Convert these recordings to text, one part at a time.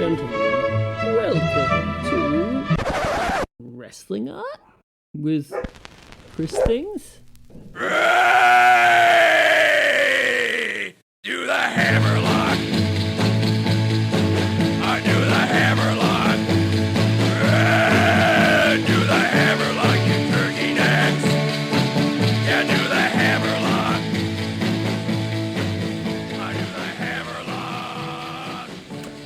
gentlemen, welcome to Wrestling Art with Chris Things. Ray! Do the hammerlock! I do the hammerlock! Ray! Do the hammerlock, you turkey necks! Yeah, do the hammerlock! I do the hammerlock!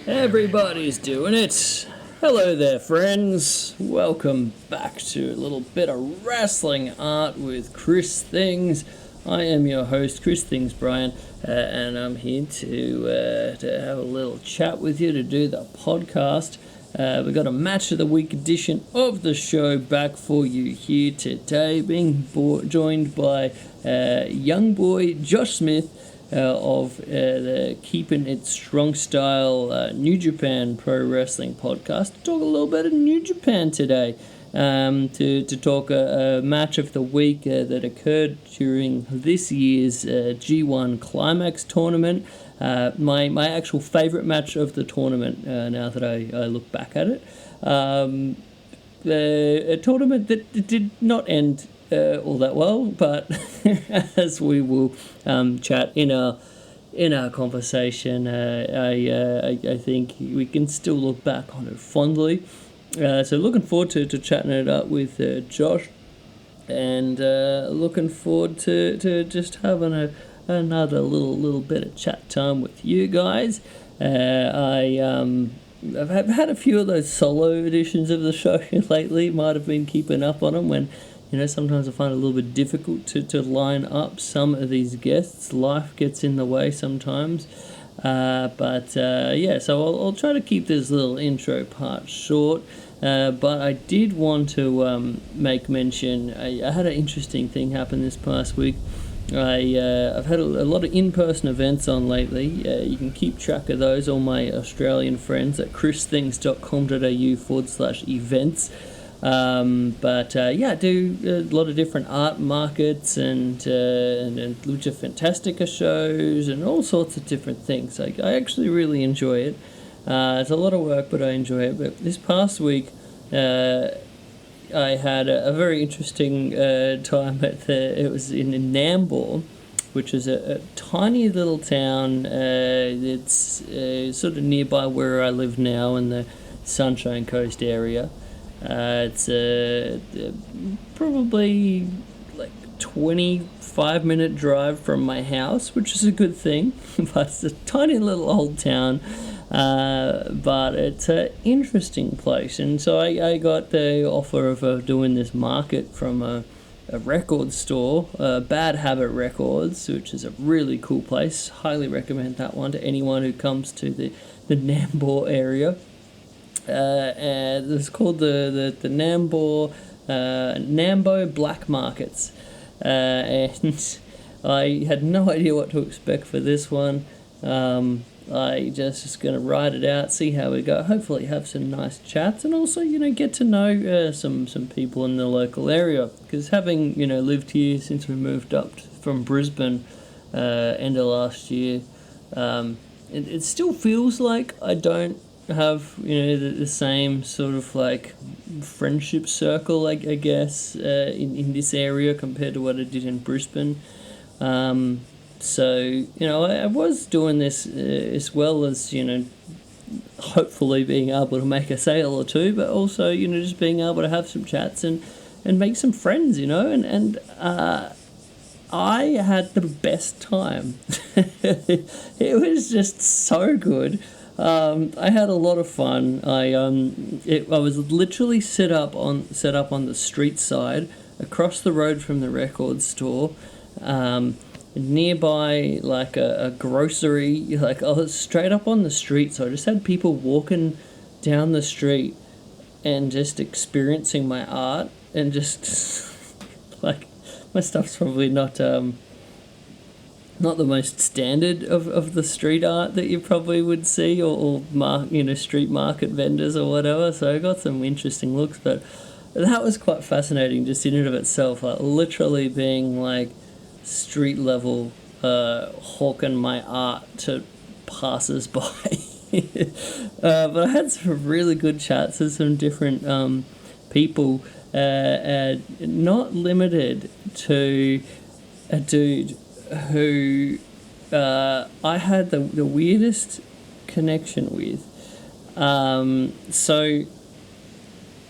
Everybody's doing it. Hello there, friends. Welcome back to a little bit of wrestling art with Chris Things. I am your host, Chris Things Brian, and I'm here to have a little chat with you to do the podcast. We've got a match of the week edition of the show back for you here today, being joined by young boy Josh Smith of the Keepin It Strong Style New Japan Pro Wrestling podcast. To talk a little bit of New Japan today. To talk a match of the week that occurred during this year's G1 Climax tournament. My actual favourite match of the tournament, now that I look back at it. A tournament that did not end all that well, but as we will chat in our conversation, I think we can still look back on it fondly. So looking forward to chatting it up with Josh, and looking forward to just having another little bit of chat time with you guys. I've had a few of those solo editions of the show lately. Might have been keeping up on them when, sometimes I find it a little bit difficult to line up some of these guests. Life gets in the way sometimes. So I'll try to keep this little intro part short. But I did want to make mention, I had an interesting thing happen this past week. I've had a lot of in-person events on lately. You can keep track of those, all my Australian friends, at christhings.com.au/events. I do a lot of different art markets and Lucha Fantastica shows and all sorts of different things. I actually really enjoy it. It's a lot of work, but I enjoy it. But this past week, I had a very interesting time it was in Nambour, which is a tiny little town. It's sort of nearby where I live now in the Sunshine Coast area. It's probably like 25-minute drive from my house, which is a good thing. But it's a tiny little old town, but it's an interesting place. And so I got the offer of doing this market from a record store, Bad Habit Records, which is a really cool place. Highly recommend that one to anyone who comes to the Nambour area. And it's called the Nambo Black Markets, and I had no idea what to expect for this one. I just going to ride it out, see how we go. Hopefully have some nice chats, and also get to know some people in the local area, because having lived here since we moved up from Brisbane end of last year, it still feels like I don't have the same sort of like friendship circle, I guess, in this area compared to what I did in Brisbane. So I was doing this as well as hopefully being able to make a sale or two, but also just being able to have some chats and make some friends, and I had the best time. It was just so good. I had a lot of fun. I was literally set up on the street side across the road from the record store, nearby like a grocery. Like I was straight up on the street, so I just had people walking down the street and just experiencing my art, and just like my stuff's probably not the most standard of the street art that you probably would see, or street market vendors or whatever. So I got some interesting looks, but that was quite fascinating just in and of itself. Like literally being like street level, hawking my art to passers by. But I had some really good chats with some different people, not limited to a dude who I had the weirdest connection with. So,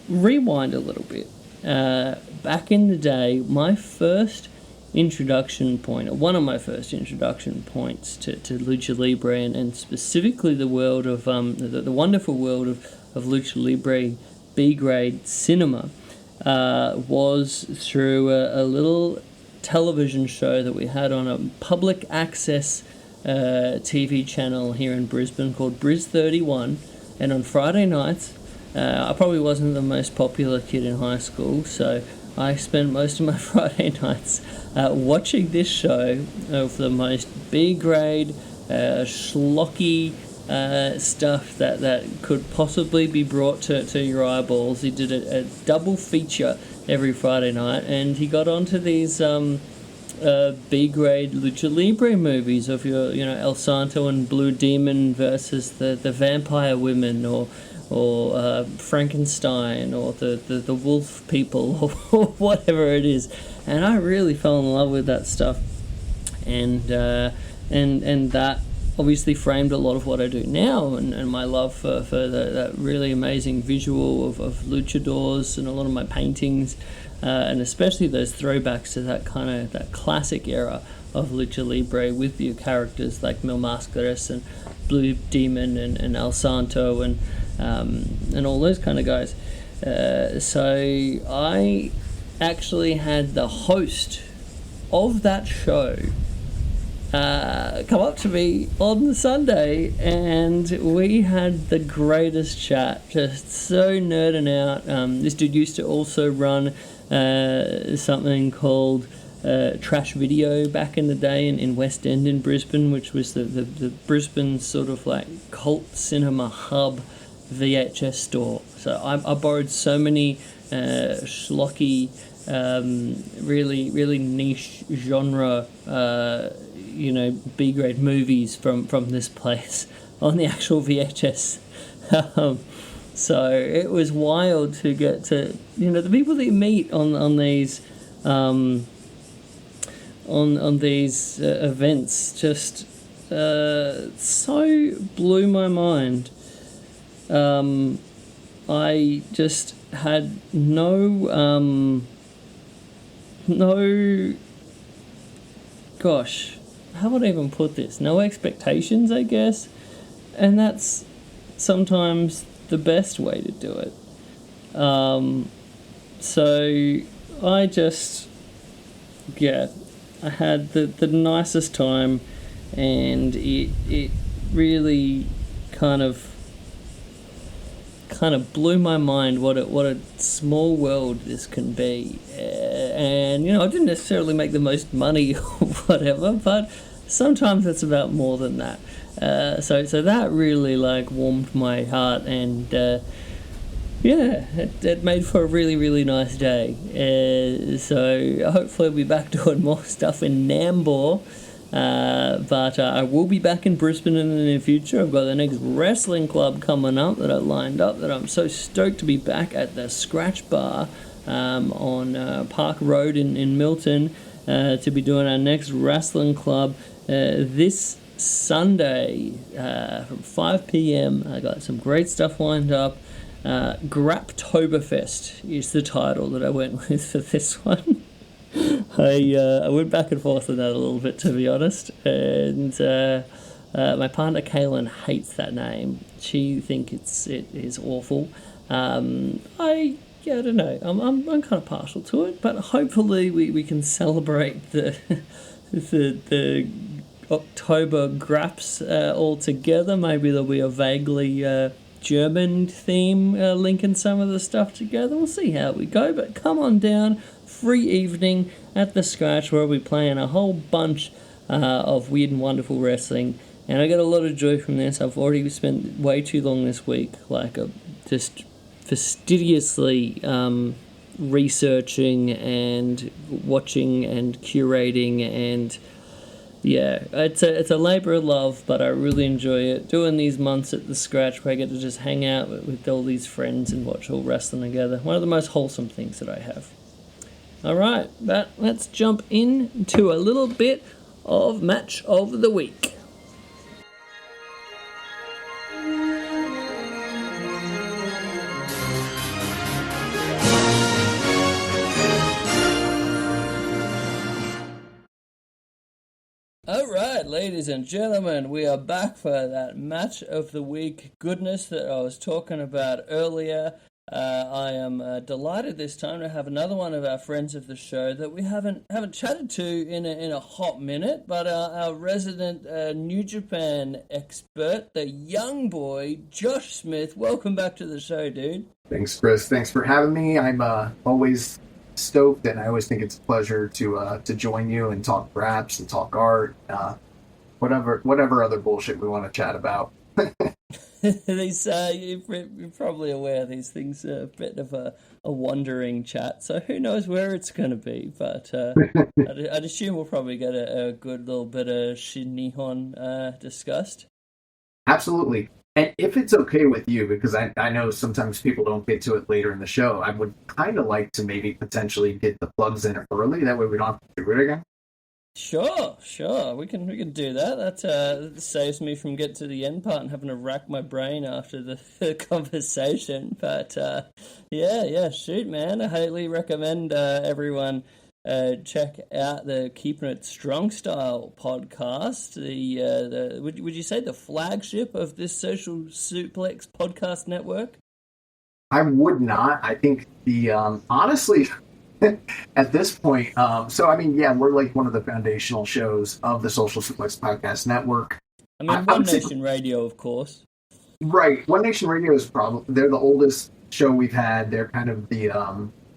rewind a little bit. Back in the day, my first introduction point, or one of my first introduction points to Lucha Libre, and specifically the world of the wonderful world of Lucha Libre B-grade cinema, was through a little television show that we had on a public access TV channel here in Brisbane called Bris 31, and on Friday nights, I probably wasn't the most popular kid in high school, so I spent most of my Friday nights watching this show of the most B-grade, schlocky stuff that could possibly be brought to your eyeballs. He did a double feature every Friday night, and he got onto these B-grade Lucha Libre movies of your, El Santo and Blue Demon versus the Vampire Women, or Frankenstein, or the Wolf People, or whatever it is. And I really fell in love with that stuff, and that obviously framed a lot of what I do now, and my love for that really amazing visual of luchadors, and a lot of my paintings, and especially those throwbacks to that classic era of Lucha Libre with your characters like Mil Mascaras and Blue Demon and El Santo and all those kind of guys. So I actually had the host of that show come up to me on the Sunday, and we had the greatest chat, just so nerding out. This dude used to also run something called Trash Video back in the day in West End in Brisbane, which was the Brisbane sort of like cult cinema hub VHS store. So I borrowed so many schlocky, really niche genre, B-grade movies from this place on the actual VHS. So it was wild to get to, the people that you meet on these on these events just so blew my mind. I just had no, gosh, how would I even put this? No expectations, I guess. And that's sometimes the best way to do it. So I just, I had the nicest time, and it really kind of blew my mind what a small world this can be. And I didn't necessarily make the most money or whatever, but sometimes it's about more than that. So that really warmed my heart, and it made for a really, really nice day. So hopefully I'll be back doing more stuff in Nambour. But I will be back in Brisbane in the near future. I've got the next wrestling club coming up that I lined up, that I'm so stoked to be back at the Scratch Bar on Park Road in Milton, to be doing our next wrestling club this Sunday from 5 p.m. I got some great stuff lined up. Graptoberfest is the title that I went with for this one. I went back and forth on that a little bit, to be honest, and my partner Kaylin hates that name. She thinks it is awful. I don't know. I'm kind of partial to it, but hopefully we can celebrate the October graps all together. Maybe there'll be a vaguely German theme linking some of the stuff together. We'll see how we go, but come on down. Free evening at the Scratch, where we'll be playing a whole bunch of weird and wonderful wrestling, and I get a lot of joy from this. I've already spent way too long this week, just fastidiously researching and watching and curating and Yeah, it's a labor of love, but I really enjoy it. Doing these months at the Scratch where I get to just hang out with all these friends and watch all wrestling together. One of the most wholesome things that I have. All right, let's jump into a little bit of Match of the Week. All right, ladies and gentlemen, we are back for that Match of the Week goodness that I was talking about earlier. I am delighted this time to have another one of our friends of the show that we haven't chatted to in a hot minute, but our resident New Japan expert, the young boy Josh Smith. Welcome back to the show, dude. Thanks, Chris. Thanks for having me. I'm always stoked, and I always think it's a pleasure to join you and talk raps and talk art, whatever other bullshit we want to chat about. These you're probably aware these things are a bit of a wandering chat, so who knows where it's going to be, but I'd assume we'll probably get a good little bit of Shin Nihon discussed. Absolutely. And if it's okay with you, because I know sometimes people don't get to it later in the show, I would kind of like to maybe potentially get the plugs in early, that way we don't have to do it again. Sure. We can do that. That saves me from getting to the end part and having to rack my brain after the conversation. But yeah, shoot, man. I highly recommend everyone check out the Keepin It Strong Style podcast. The would you say the flagship of this Social Suplex podcast network? I would not. I think the honestly. At this point, we're like one of the foundational shows of the Social Suplex Podcast Network. I mean, One Nation Radio, of course. Right. One Nation Radio is they're the oldest show we've had. They're kind of the,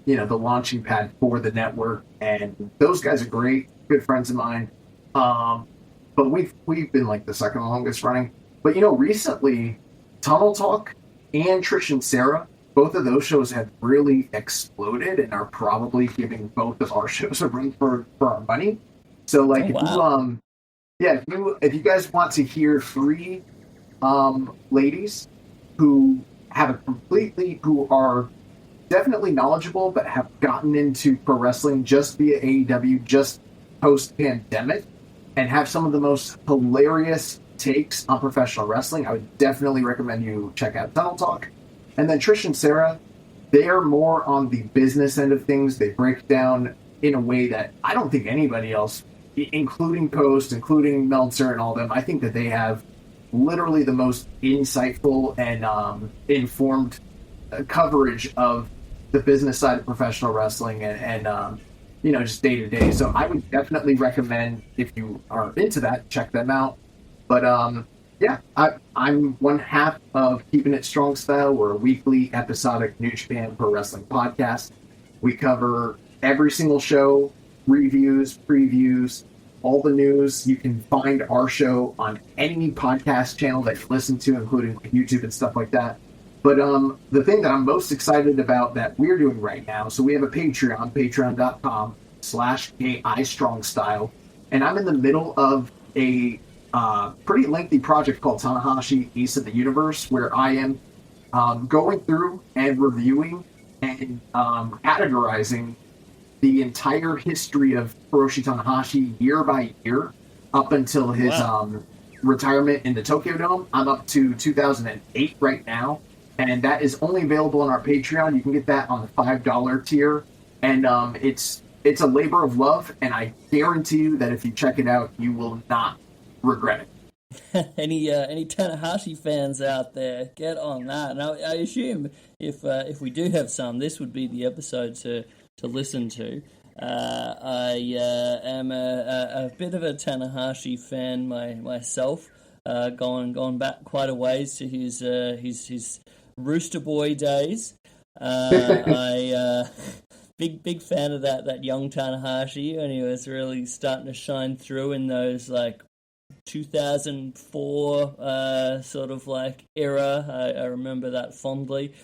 the launching pad for the network. And those guys are great, good friends of mine. But we've been like the second longest running. But, recently, Tunnel Talk and Trish and Sarah, both of those shows have really exploded and are probably giving both of our shows a run for our money. So, like, if you guys want to hear three ladies who who are definitely knowledgeable but have gotten into pro wrestling just via AEW, just post-pandemic, and have some of the most hilarious takes on professional wrestling, I would definitely recommend you check out Tunnel Talk. And then Trish and Sarah, they are more on the business end of things. They break down in a way that I don't think anybody else, including Post, including Meltzer and all them, I think that they have literally the most insightful and informed coverage of the business side of professional wrestling and just day to day. So I would definitely recommend, if you are into that, check them out. But I'm one half of Keepin It Strong Style. We're a weekly episodic New Japan Pro Wrestling podcast. We cover every single show, reviews, previews, all the news. You can find our show on any podcast channel that you listen to, including YouTube and stuff like that. But the thing that I'm most excited about that we're doing right now, so we have a Patreon, patreon.com/KI Strong Style, and I'm in the middle of a pretty lengthy project called Tanahashi Ace of the Universe, where I am going through and reviewing and categorizing the entire history of Hiroshi Tanahashi year by year up until his retirement in the Tokyo Dome. I'm up to 2008 right now, and that is only available on our Patreon. You can get that on the $5 tier, and it's a labor of love, and I guarantee you that if you check it out, you will not regret it. Any Tanahashi fans out there, get on that. Now, I assume if we do have some, this would be the episode to listen to. I am a bit of a Tanahashi fan myself, going back quite a ways to his Rooster Boy days. I big fan of that young Tanahashi, and he was really starting to shine through in those like 2004 sort of like era. I remember that fondly.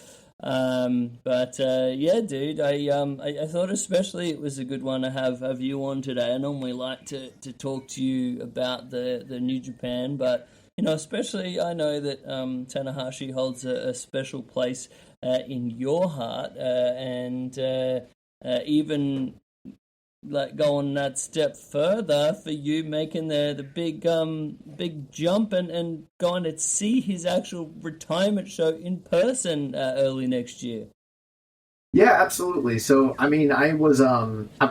Yeah, dude, I thought especially it was a good one to have you on today. I normally like to talk to you about the New Japan, but especially I know that Tanahashi holds a special place in your heart, and even like going that step further for you making the big jump and going to see his actual retirement show in person early next year. Yeah, absolutely. So, I mean, I've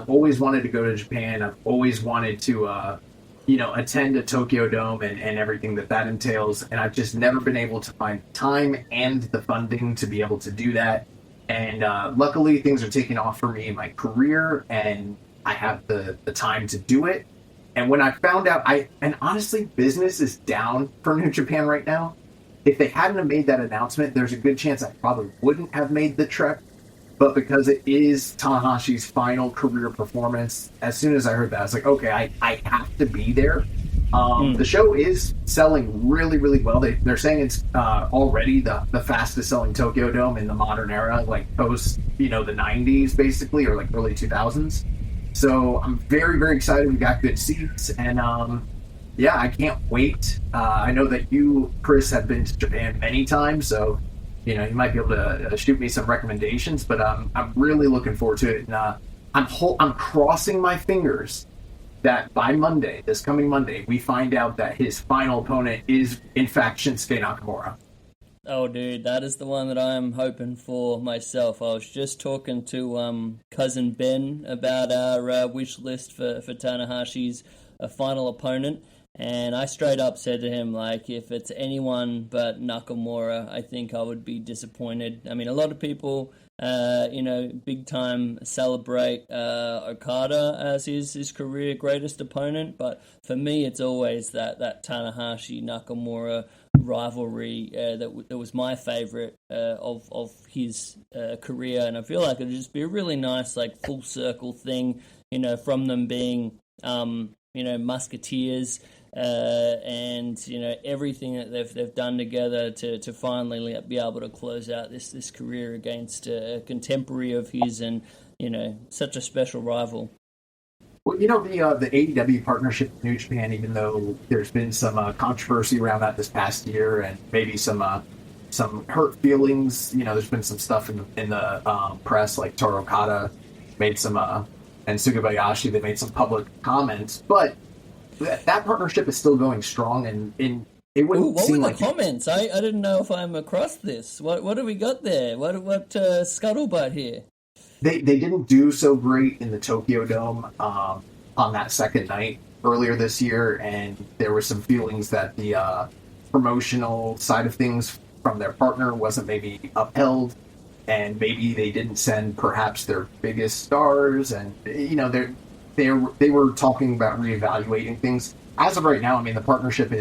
always wanted to go to Japan. I've always wanted to, attend a Tokyo Dome and everything that entails. And I've just never been able to find time and the funding to be able to do that. And luckily, things are taking off for me in my career, and I have the time to do it. And when I found out, and honestly, business is down for New Japan right now. If they hadn't have made that announcement, there's a good chance I probably wouldn't have made the trek. But because it is Tanahashi's final career performance, as soon as I heard that, I was like, okay, I have to be there. The show is selling really, really well. They're saying it's already the fastest selling Tokyo Dome in the modern era, like post, the 90s, basically, or like early 2000s. So I'm very, very excited. We got good seats, and yeah, I can't wait. I know that you, Chris, have been to Japan many times, so you might be able to shoot me some recommendations, but I'm really looking forward to it. And I'm crossing my fingers that by Monday, this coming Monday, we find out that his final opponent is, in fact, Shinsuke Nakamura. Oh, dude, that is the one that I'm hoping for myself. I was just talking to cousin Ben about our wish list for Tanahashi's final opponent. And I straight up said to him, like, if it's anyone but Nakamura, I think I would be disappointed. I mean, a lot of people, big time celebrate Okada as his career greatest opponent. But for me, it's always that Tanahashi Nakamura rivalry that was my favorite of his career. And I feel like it'd just be a really nice, like, full circle thing, from them being, musketeers. And everything that they've done together to finally be able to close out this career against a contemporary of his, and such a special rival. Well, the AEW partnership with New Japan, even though there's been some controversy around that this past year, and maybe some hurt feelings. There's been some stuff in the press, like Toru Okada made some and Sugabayashi, they made some public comments, but that partnership is still going strong, and it wouldn't what seem were like the comments? I didn't know if I'm across this. What do we got there? What scuttlebutt here? They didn't do so great in the Tokyo Dome on that second night earlier this year, and there were some feelings that the promotional side of things from their partner wasn't maybe upheld, and maybe they didn't send perhaps their biggest stars, and they were talking about reevaluating things. As of right now, I mean, the partnership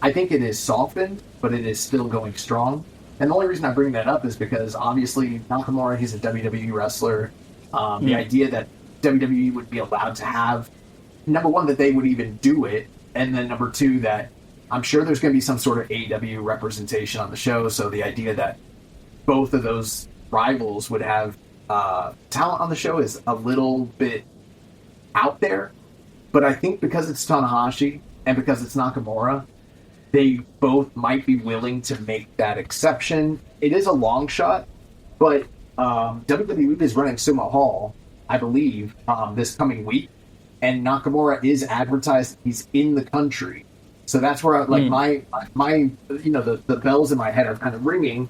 I think it is softened, but it is still going strong. And the only reason I bring that up is because obviously Nakamura, he's a WWE wrestler. The idea that WWE would be allowed to have, number one, that they would even do it, and then number two, that I'm sure there's going to be some sort of AEW representation on the show. So the idea that both of those rivals would have talent on the show is a little bit out there, but I think because it's Tanahashi and because it's Nakamura, they both might be willing to make that exception. It is a long shot, but WWE is running Sumo Hall, I believe, this coming week, and Nakamura is advertised. He's in the country, so that's where my the bells in my head are kind of ringing,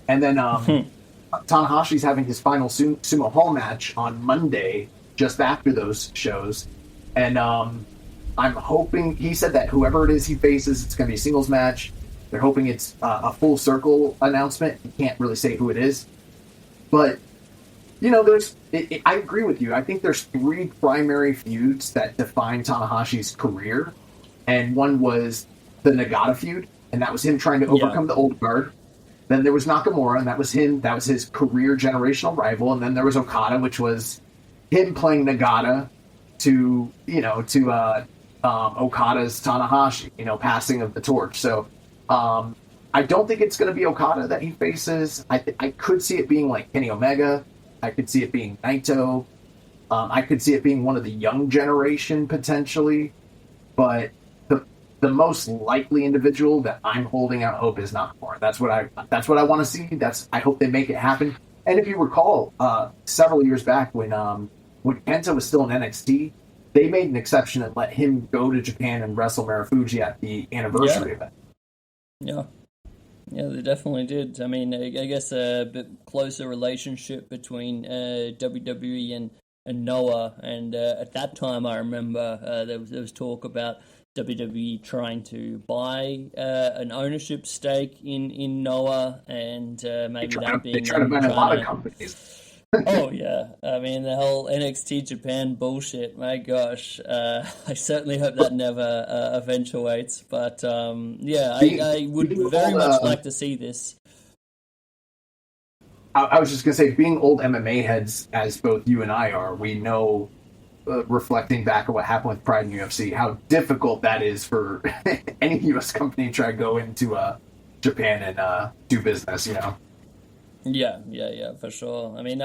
and then Tanahashi's having his final Sumo Hall match on Monday, just after those shows, and I'm hoping, he said that whoever it is he faces, it's going to be a singles match. They're hoping it's a full circle announcement. You can't really say who it is, but I agree with you. I think there's three primary feuds that define Tanahashi's career, and one was the Nagata feud, and that was him trying to overcome the old guard. Then there was Nakamura, and that was his career generational rival, and then there was Okada, which was him playing Nagata to Okada's Tanahashi, passing of the torch. So I don't think it's going to be Okada that he faces. I could see it being like Kenny Omega. I could see it being Naito. I could see it being one of the young generation potentially. But the most likely individual that I'm holding out hope is Nakamura. That's what I want to see. I hope they make it happen. And if you recall, several years back when Kenta was still in NXT, they made an exception and let him go to Japan and wrestle Marufuji at the anniversary event. Yeah. Yeah, they definitely did. I mean, I guess a bit closer relationship between WWE and Noah, and at that time I remember there was talk about WWE trying to buy an ownership stake in Noah, and maybe that being... They try to buy a lot of companies. Oh, yeah. I mean, the whole NXT Japan bullshit, my gosh. I certainly hope that never eventuates. But, yeah, I would very much like to see this. I was just going to say, being old MMA heads, as both you and I are, we know, reflecting back on what happened with Pride in UFC, how difficult that is for any U.S. company to try to go into Japan and do business, you know? Yeah, for sure. I mean,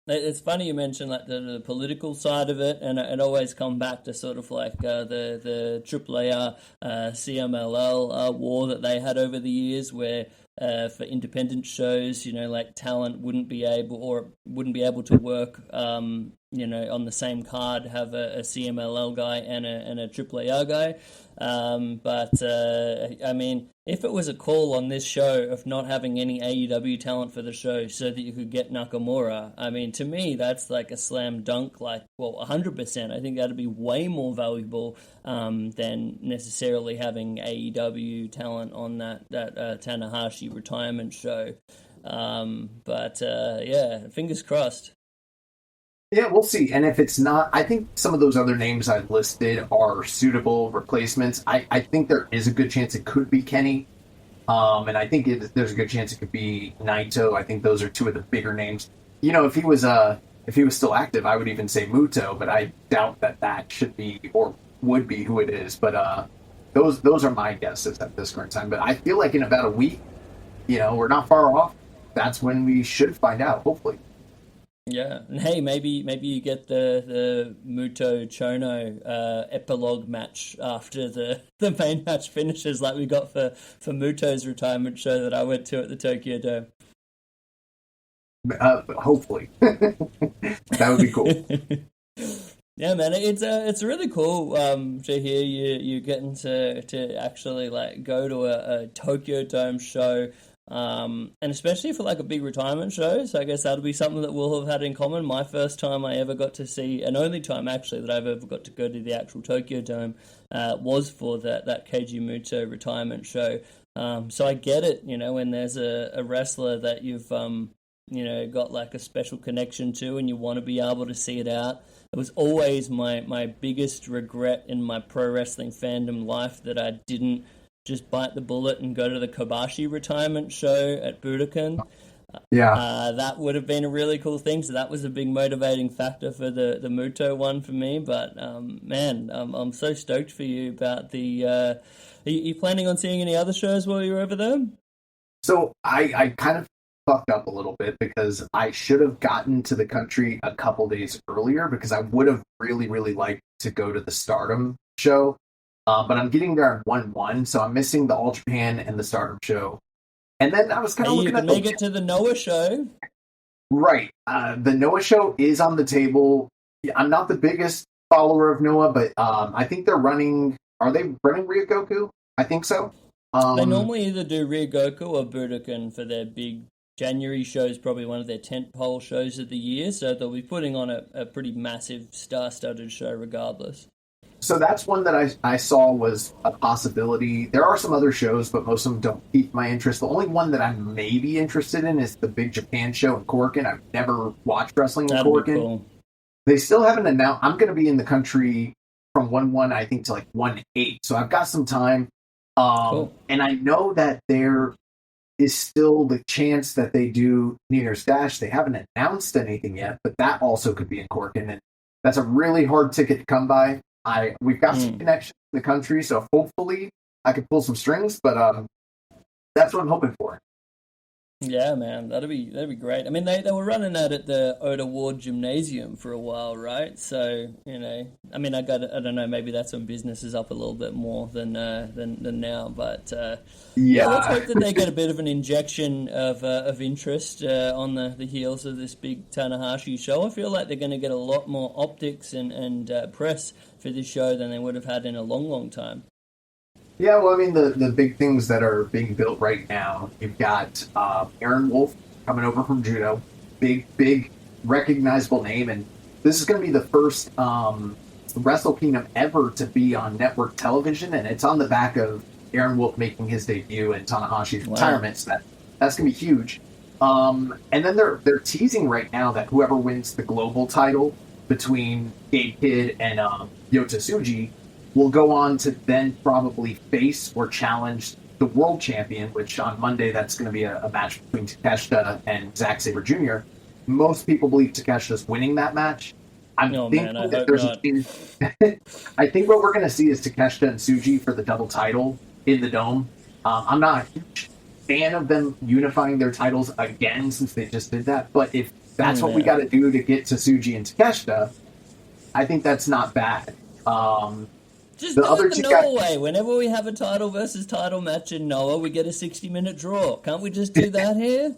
it's funny you mentioned like the political side of it, and it always come back to sort of like the AAA CMLL war that they had over the years, where for independent shows, you know, like talent wouldn't be able to work, you know, on the same card, have a CMLL guy and a AAA guy. But I mean, if it was a call on this show of not having any AEW talent for the show so that you could get Nakamura, I mean, to me, that's like a slam dunk, like, well, 100%. I think that'd be way more valuable than necessarily having AEW talent on that Tanahashi retirement show. But yeah, fingers crossed. Yeah, we'll see. And if it's not, I think some of those other names I've listed are suitable replacements. I think there is a good chance it could be Kenny. And I think there's a good chance it could be Naito. I think those are two of the bigger names. You know, if he was still active, I would even say Muto, but I doubt that should be or would be who it is. But those are my guesses at this current time. But I feel like in about a week, you know, we're not far off. That's when we should find out, hopefully. Yeah, and hey, maybe you get the Muto Chono epilogue match after the main match finishes, like we got for Muto's retirement show that I went to at the Tokyo Dome. Hopefully, that would be cool. Yeah, man, it's really cool to hear you getting to actually like go to a Tokyo Dome show. And especially for like a big retirement show, so I guess that'll be something that we'll have had in common. My first time I ever got to see, and only time actually that I've ever got to go to the actual Tokyo Dome, was for that Keiji Muto retirement show. So I get it, you know, when there's a wrestler that you've you know, got like a special connection to, and you want to be able to see it out. It was always my biggest regret in my pro wrestling fandom life that I didn't just bite the bullet and go to the Kobashi retirement show at Budokan. Yeah. That would have been a really cool thing. So that was a big motivating factor for the Muto one for me. But, man, I'm so stoked for you about the... Are you planning on seeing any other shows while you're over there? So I kind of fucked up a little bit because I should have gotten to the country a couple days earlier because I would have really, really liked to go to the Stardom show. But I'm getting there at 1-1, so I'm missing the All Japan and the Stardom show. And then I was kind of looking at... You can make it to the Noah show. Right. The Noah show is on the table. I'm not the biggest follower of Noah, but I think they're running... Are they running Ryogoku? I think so. They normally either do Ryogoku or Budokan for their big January shows, probably one of their tentpole shows of the year, so they'll be putting on a pretty massive star-studded show regardless. So that's one that I saw was a possibility. There are some other shows, but most of them don't pique my interest. The only one that I'm maybe interested in is the Big Japan show in Corkin. I've never watched wrestling in Corkin. Cool. They still haven't announced. I'm going to be in the country from 1-1, I think, to like 1-8. So I've got some time. Cool. And I know that there is still the chance that they do New Year's Dash. They haven't announced anything yet, but that also could be in Corkin. And that's a really hard ticket to come by. We've got some connections in the country, so hopefully I could pull some strings, but That's what I'm hoping for. Yeah, man, that'd be great. I mean, they were running that at the Oda Ward Gymnasium for a while, right? So I mean, I don't know, maybe that's when business is up a little bit more than now, but yeah, let's hope that they get a bit of an injection of interest on the heels of this big Tanahashi show. I feel like they're going to get a lot more optics and press for this show than they would have had in a long time. Yeah, well, I mean, the big things that are being built right now, you've got Aaron Wolf coming over from Judo, big, recognizable name, and this is going to be the first Wrestle Kingdom ever to be on network television, and it's on the back of Aaron Wolf making his debut and Tanahashi's retirement, so that's going to be huge. And then they're teasing right now that whoever wins the global title between Gabe Kidd and Yota Tsuji will go on to then probably face or challenge the world champion, which on Monday that's going to be a match between Takeshita and Zack Sabre Jr. Most people believe Takeshita's winning that match. I think what we're going to see is Takeshita and Tsuji for the double title in the Dome. I'm not a huge fan of them unifying their titles again since they just did that, but if that's what we got to do to get to Tsuji and Takeshita, I think that's not bad. Just do it the Noah way. Whenever we have a title versus title match in Noah, we get a 60-minute draw. Can't we just do that here?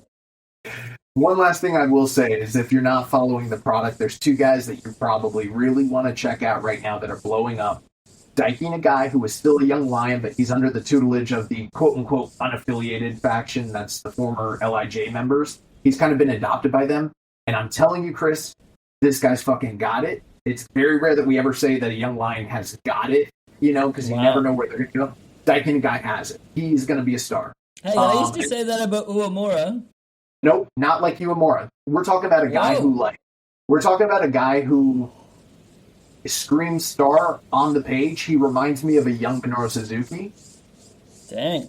One last thing I will say is if you're not following the product, there's two guys that you probably really want to check out right now that are blowing up. Daiki Nagai, who is still a young lion, but he's under the tutelage of the quote-unquote unaffiliated faction. That's the former LIJ members. He's kind of been adopted by them. And I'm telling you, Chris, this guy's fucking got it. It's very rare that we ever say that a young lion has got it, because you never know where they're going to go. Daiki Nagai has it. He's going to be a star. Hey, I used to say that about Uemura. Nope, not like Uemura. We're talking about a guy who screams star on the page. He reminds me of a young Minoru Suzuki. Dang.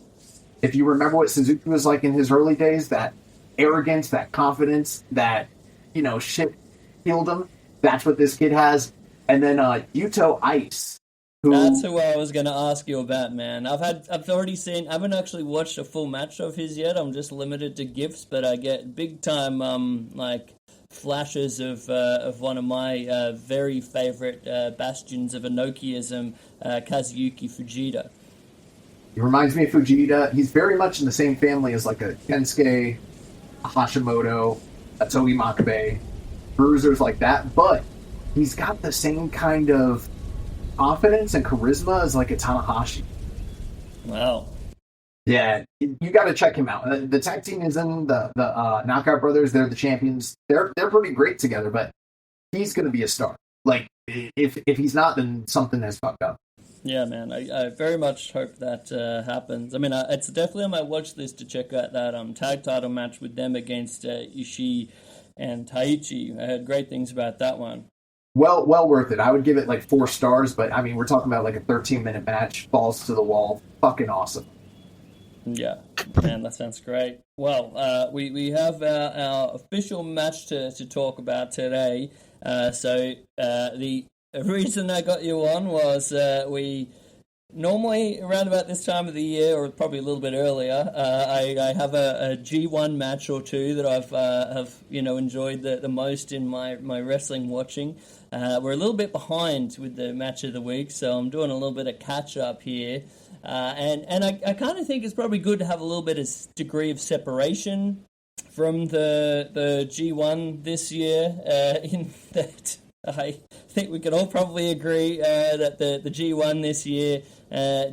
If you remember what Suzuki was like in his early days, that arrogance, that confidence, that, shit killed him. That's what this kid has. And then Yuto Ice. That's who I was going to ask you about, man. I've already seen, I haven't actually watched a full match of his yet. I'm just limited to GIFs, but I get big time, flashes of one of my very favorite bastions of Enochiism, Kazuyuki Fujita. He reminds me of Fujita. He's very much in the same family as like a Kensuke, a Hashimoto, a Togi Makabe, bruisers like that, but he's got the same kind of confidence and charisma as like a Tanahashi. Wow. Yeah, you got to check him out. The tag team is in the Knockout Brothers. They're the champions. They're pretty great together, but he's going to be a star. Like, if he's not, then something has fucked up. Yeah, man. I very much hope that happens. I mean, it's definitely on my watch list to check out that tag title match with them against Ishii and Taichi. I heard great things about that one. Well worth it. I would give it like 4 stars, but I mean, we're talking about like a 13-minute match, balls to the wall, fucking awesome. Yeah, man, that sounds great. Well, we have our official match to talk about today. So the reason I got you on was we normally around about this time of the year, or probably a little bit earlier, I have a G1 match or two that have enjoyed the most in my wrestling watching. We're a little bit behind with the match of the week, so I'm doing a little bit of catch up here. And I kind of think it's probably good to have a little bit of degree of separation from the G1 this year, in that I think we can all probably agree that the G1 this year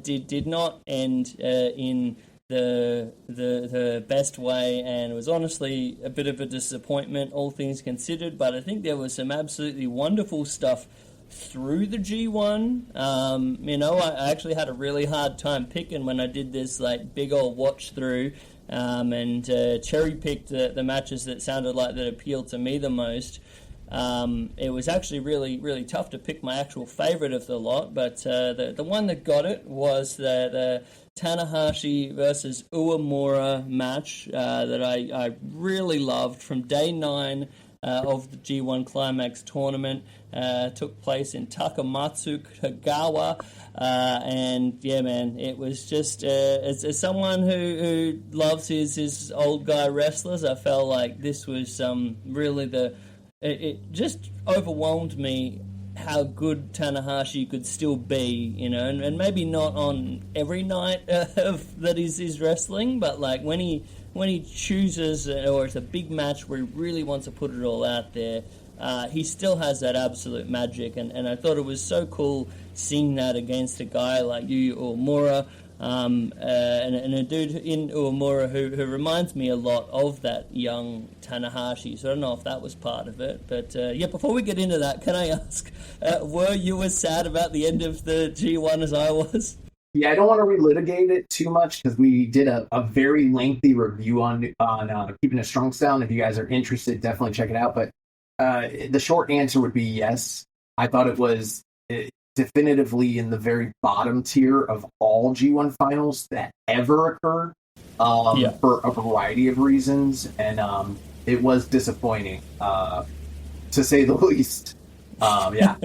did not end in the best way, and it was honestly a bit of a disappointment, all things considered, but I think there was some absolutely wonderful stuff through the G1. I actually had a really hard time picking when I did this like big old watch through, and cherry picked the matches that sounded like that appealed to me the most. It was actually really, really tough to pick my actual favorite of the lot, but the one that got it was the Tanahashi versus Uemura match that I really loved from day 9 of the G1 Climax tournament. Took place in Takamatsu, Kagawa, and yeah, man, it was just as someone who loves his old guy wrestlers, I felt like this was really it just overwhelmed me how good Tanahashi could still be, and maybe not on every night that he's wrestling, but like when he chooses, or it's a big match where he really wants to put it all out there, he still has that absolute magic, and I thought it was so cool seeing that against a guy like Uemura, and a dude in Uemura who reminds me a lot of that young Tanahashi. So I don't know if that was part of it, but yeah. Before we get into that, can I ask, were you as sad about the end of the G1 as I was? Yeah, I don't want to relitigate it too much because we did a very lengthy review on Keepin a Strong Style, and if you guys are interested, definitely check it out. But the short answer would be yes. I thought it was definitively in the very bottom tier of all G1 finals that ever occurred, for a variety of reasons, and it was disappointing, to say the least. Yeah.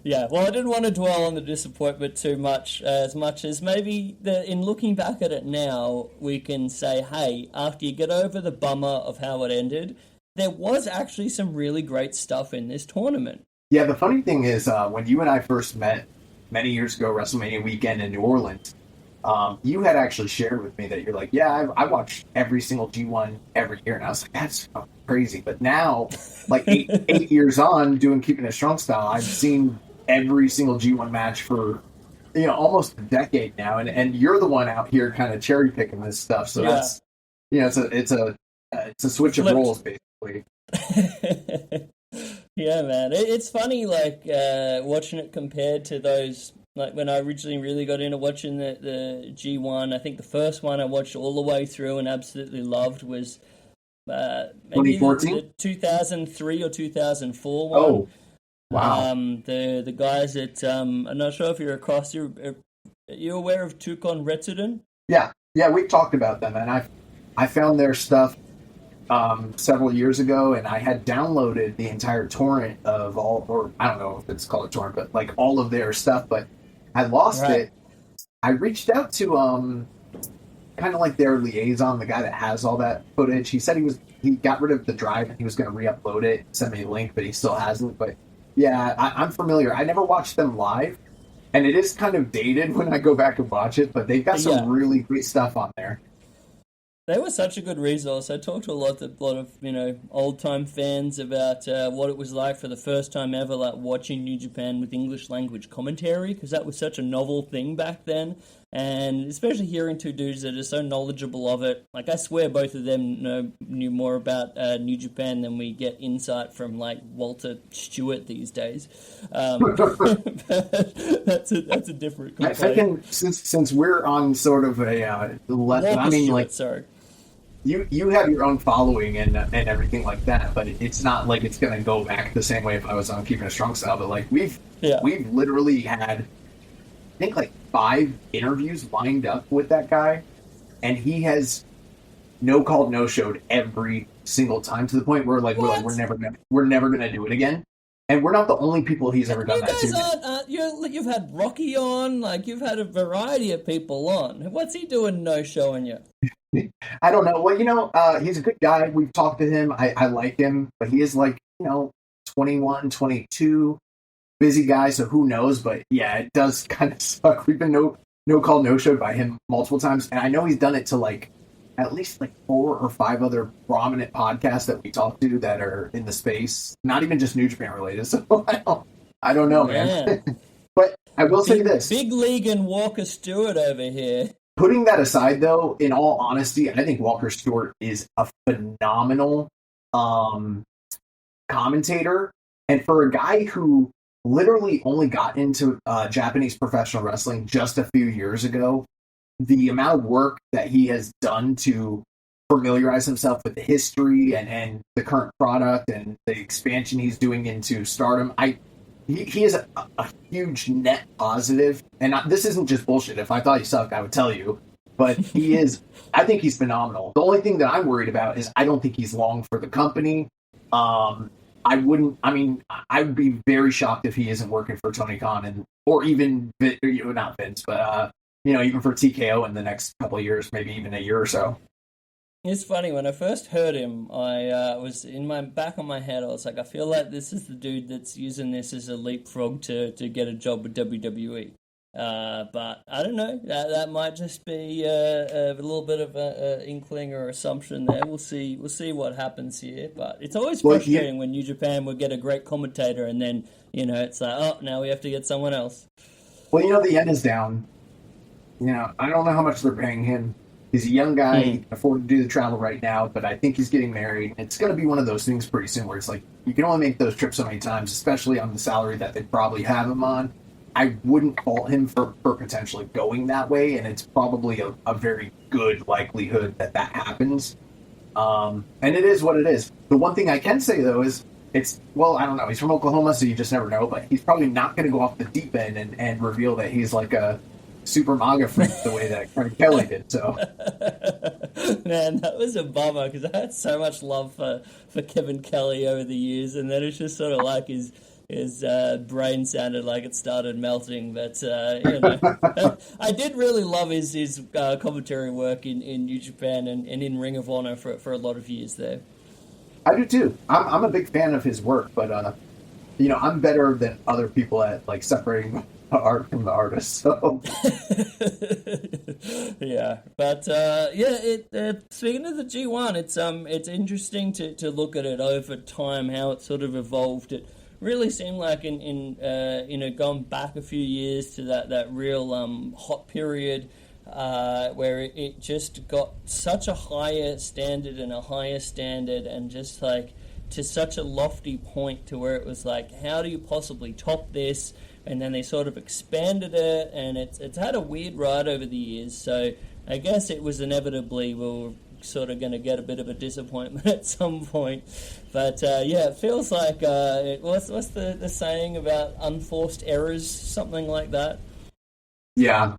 Yeah, well, I didn't want to dwell on the disappointment too much as maybe in looking back at it now, we can say, hey, after you get over the bummer of how it ended, there was actually some really great stuff in this tournament. Yeah, the funny thing is, when you and I first met many years ago, WrestleMania weekend in New Orleans, you had actually shared with me that you're like, yeah, I watch every single G1 every year. And I was like, that's crazy. But now, like eight years on, doing Keepin a Strong Style, I've seen every single G1 match for, almost a decade now. And you're the one out here kind of cherry picking this stuff. So that's, it's a switch of roles, basically. Yeah, man. It's funny, like, watching it compared to those, like, when I originally really got into watching the G1, I think the first one I watched all the way through and absolutely loved was maybe 2014? The 2003 or 2004 one. Oh, wow. The guys at, I'm not sure if you're across, are you aware of Tukon Retsuden? Yeah, we've talked about them, and I found their stuff several years ago, and I had downloaded the entire torrent of all, or I don't know if it's called a torrent, but like all of their stuff, but I lost it. I reached out to kind of like their liaison, the guy that has all that footage. He said he got rid of the drive and he was going to re-upload it, send me a link, but he still hasn't. But yeah, I'm familiar. I never watched them live, and it is kind of dated when I go back and watch it, but they've got some really great stuff on there. They were such a good resource. I talked to a lot of old-time fans about what it was like for the first time ever, like watching New Japan with English language commentary, because that was such a novel thing back then. And especially hearing two dudes that are so knowledgeable of it. Like, I swear both of them knew more about New Japan than we get insight from, like, Walter Stewart these days. That's a different complaint. I think since we're on sort of a sorry. You have your own following and everything like that, but it's not like it's going to go back the same way if I was on Keepin a Strong Style. But like we've literally had, I think, like 5 interviews lined up with that guy, and he has no called, no showed every single time, to the point where we're never gonna do it again. And we're not the only people he's ever done that to. You've had Rocky on, like you've had a variety of people on. What's he doing no showing you? I don't know. Well, he's a good guy. We've talked to him. I like him, but he is 21, 22, busy guy, so who knows? But yeah, it does kind of suck. We've been no call, no show by him multiple times, and I know he's done it to at least 4 or 5 other prominent podcasts that we talk to that are in the space, not even just New Japan related. So I don't know, man. But I will say this: Big League and Walker Stewart over here. Putting that aside, though, in all honesty, I think Walker Stewart is a phenomenal commentator, and for a guy who literally only got into Japanese professional wrestling just a few years ago, the amount of work that he has done to familiarize himself with the history and the current product and the expansion he's doing into Stardom, he is a huge net positive. And this isn't just bullshit. If I thought he sucked, I would tell you. But he is, I think he's phenomenal. The only thing that I'm worried about is I don't think he's long for the company. I wouldn't. I mean, I would be very shocked if he isn't working for Tony Khan or even not Vince, but even for TKO in the next couple of years, maybe even a year or so. It's funny, when I first heard him, I was in my back of my head, I was like, I feel like this is the dude that's using this as a leapfrog to get a job with WWE. But I don't know, that might just be a little bit of a inkling or assumption there. We'll see what happens here. But it's always frustrating when New Japan would get a great commentator and then, it's like, oh, now we have to get someone else. Well, the yen is down. I don't know how much they're paying him. He's a young guy, he can afford to do the travel right now, but I think he's getting married. It's going to be one of those things pretty soon where it's like, you can only make those trips so many times, especially on the salary that they probably have him on. I wouldn't fault him for potentially going that way, and it's probably a very good likelihood that happens. And it is what it is. The one thing I can say, though, is I don't know. He's from Oklahoma, so you just never know, but he's probably not going to go off the deep end and reveal that he's like a super MAGA freak the way that Kevin Kelly did. So, man, that was a bummer because I had so much love for Kevin Kelly over the years, and then it's just sort of like his brain sounded like it started melting. But I did really love his commentary work in New Japan and in Ring of Honor for a lot of years there. I do too. I'm a big fan of his work, but I'm better than other people at like separating art from the artist. So yeah, but speaking of the G1, it's interesting to look at it over time, how it sort of evolved. It really seemed like in going back a few years to that real hot period where it just got such a higher standard and just like to such a lofty point to where it was like, how do you possibly top this? And then they sort of expanded it, and it's had a weird ride over the years. So I guess it was inevitably we're sort of going to get a bit of a disappointment at some point. But it feels like what's the saying about unforced errors, something like that. Yeah,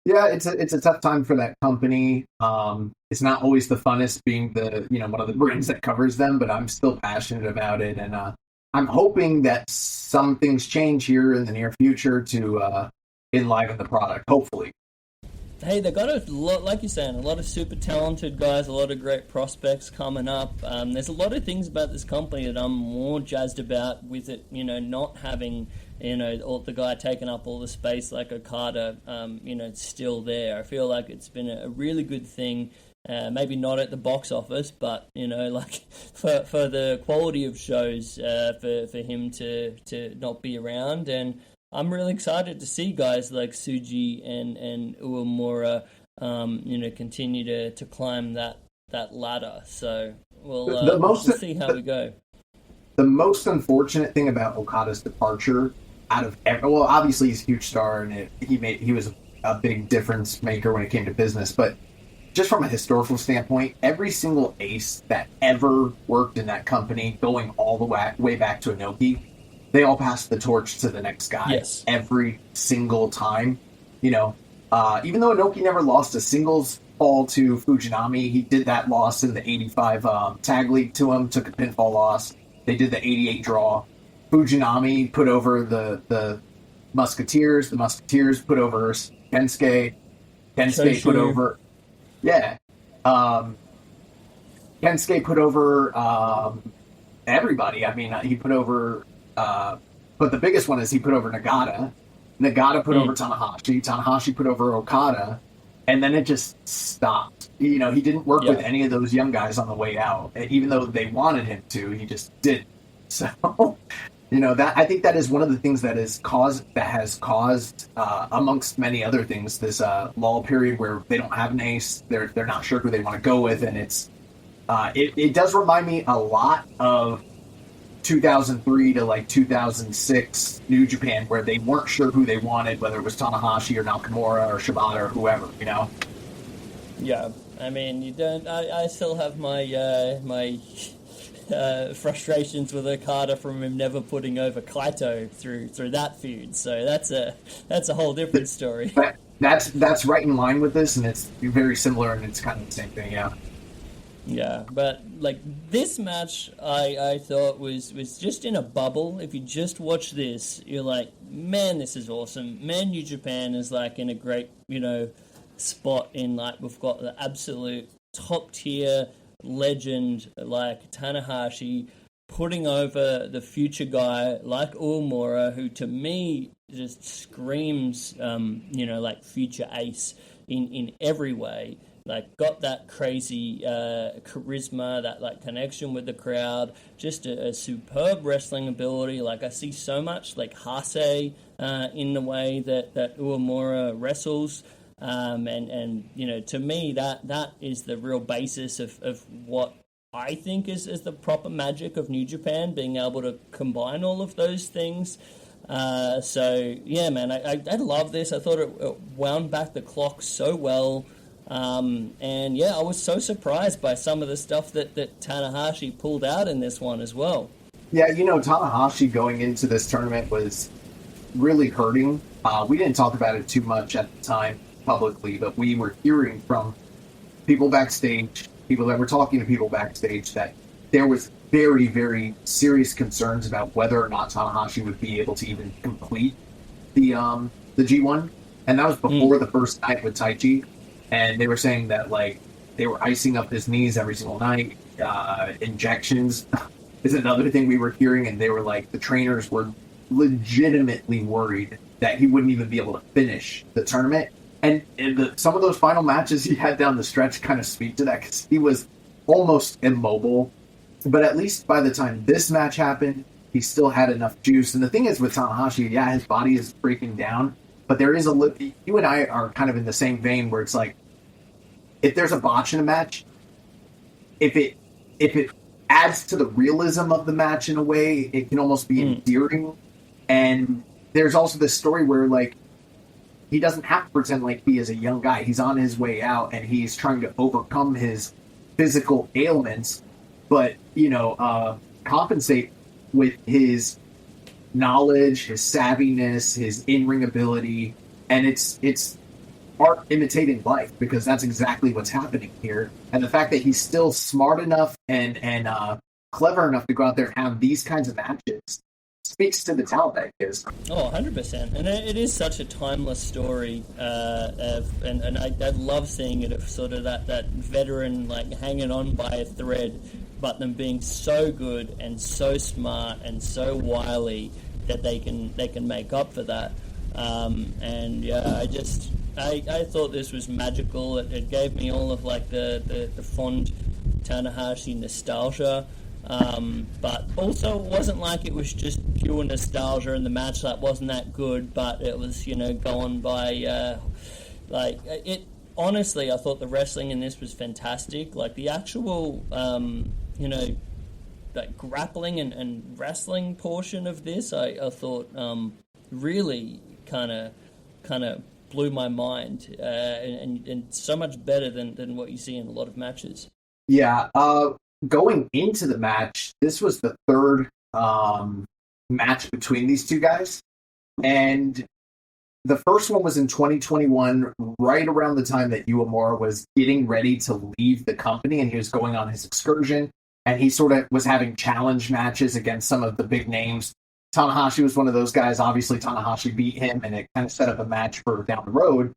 it's a tough time for that company. It's not always the funnest being the one of the brands that covers them, but I'm still passionate about it, and I'm hoping that some things change here in the near future to enliven the product, hopefully. Hey, they've got a lot, like you're saying, a lot of super talented guys, a lot of great prospects coming up. There's a lot of things about this company that I'm more jazzed about with it, not having, all the guy taking up all the space like Okada, still there. I feel like it's been a really good thing. Maybe not at the box office, but like for the quality of shows, for him to not be around, and I'm really excited to see guys like Tsuji and Uemura, continue to climb that ladder. So we'll see how we go. The most unfortunate thing about Okada's departure, obviously he's a huge star and he was a big difference maker when it came to business, but just from a historical standpoint, every single ace that ever worked in that company, going all the way back to Inoki, they all passed the torch to the next guy. Yes. Every single time. Even though Inoki never lost a singles fall to Fujinami, he did that loss in the 85 tag league to him, took a pinfall loss. They did the 88 draw. Fujinami put over the Musketeers. The Musketeers put over Kensuke. Kensuke put over... Yeah. Kensuke put over everybody. I mean, he put over... but the biggest one is he put over Nagata. Nagata put over Tanahashi. Tanahashi put over Okada. And then it just stopped. He didn't work with any of those young guys on the way out. Even though they wanted him to, he just didn't. So... that I think that is one of the things that has caused, amongst many other things, this lull period where they don't have an ace. They're not sure who they want to go with, and it does remind me a lot of 2003 to like 2006 New Japan, where they weren't sure who they wanted, whether it was Tanahashi or Nakamura or Shibata or whoever. Yeah, I mean, you don't. I still have my frustrations with Okada from him never putting over Kaito through that feud. So that's a whole different story. That's right in line with this, and it's very similar, and it's kind of the same thing. Yeah. Yeah, but like this match, I thought was just in a bubble. If you just watch this, you're like, man, this is awesome. Man, New Japan is like in a great, spot in like we've got the absolute top tier legend like Tanahashi putting over the future guy like Uemura, who to me just screams, like future ace in every way. Like, got that crazy charisma, that like connection with the crowd, just a superb wrestling ability. Like, I see so much like Hase in the way that Uemura wrestles. And to me, that is the real basis of what I think is the proper magic of New Japan, being able to combine all of those things. So, yeah, man, I love this. I thought it wound back the clock so well. And yeah, I was so surprised by some of the stuff that Tanahashi pulled out in this one as well. Yeah, Tanahashi going into this tournament was really hurting. We didn't talk about it too much at the time publicly, but we were hearing from people backstage, people that were talking to people backstage, that there was very, very serious concerns about whether or not Tanahashi would be able to even complete the G1. And that was before the first night with Taichi. And they were saying that, like, they were icing up his knees every single night. Injections is another thing we were hearing. And they were like, the trainers were legitimately worried that he wouldn't even be able to finish the tournament. And some of those final matches he had down the stretch kind of speak to that, because he was almost immobile. But at least by the time this match happened, he still had enough juice. And the thing is with Tanahashi, yeah, his body is breaking down. But there is you and I are kind of in the same vein where it's like, if there's a botch in a match, if it adds to the realism of the match in a way, it can almost be endearing. And there's also this story where, like, he doesn't have to pretend like he is a young guy. He's on his way out, and he's trying to overcome his physical ailments, but, compensate with his knowledge, his savviness, his in-ring ability, and it's art imitating life, because that's exactly what's happening here. And the fact that he's still smart enough and clever enough to go out there and have these kinds of matches speaks to the talent that he is. Oh, 100%. And it is such a timeless story, and I love seeing it of sort of that veteran, like, hanging on by a thread, but them being so good and so smart and so wily that they can make up for that. And yeah, I thought this was magical. It gave me all of like the fond Tanahashi nostalgia. But also it wasn't like it was just pure nostalgia and the match that wasn't that good, but it was, going by it. Honestly, I thought the wrestling in this was fantastic. Like the actual that grappling and wrestling portion of this, I thought really kind of blew my mind, and so much better than what you see in a lot of matches. Yeah, going into the match, this was the third match between these two guys, and the first one was in 2021, right around the time that Uemura was getting ready to leave the company, and he was going on his excursion. And he sort of was having challenge matches against some of the big names. Tanahashi was one of those guys. Obviously, Tanahashi beat him, and it kind of set up a match for down the road.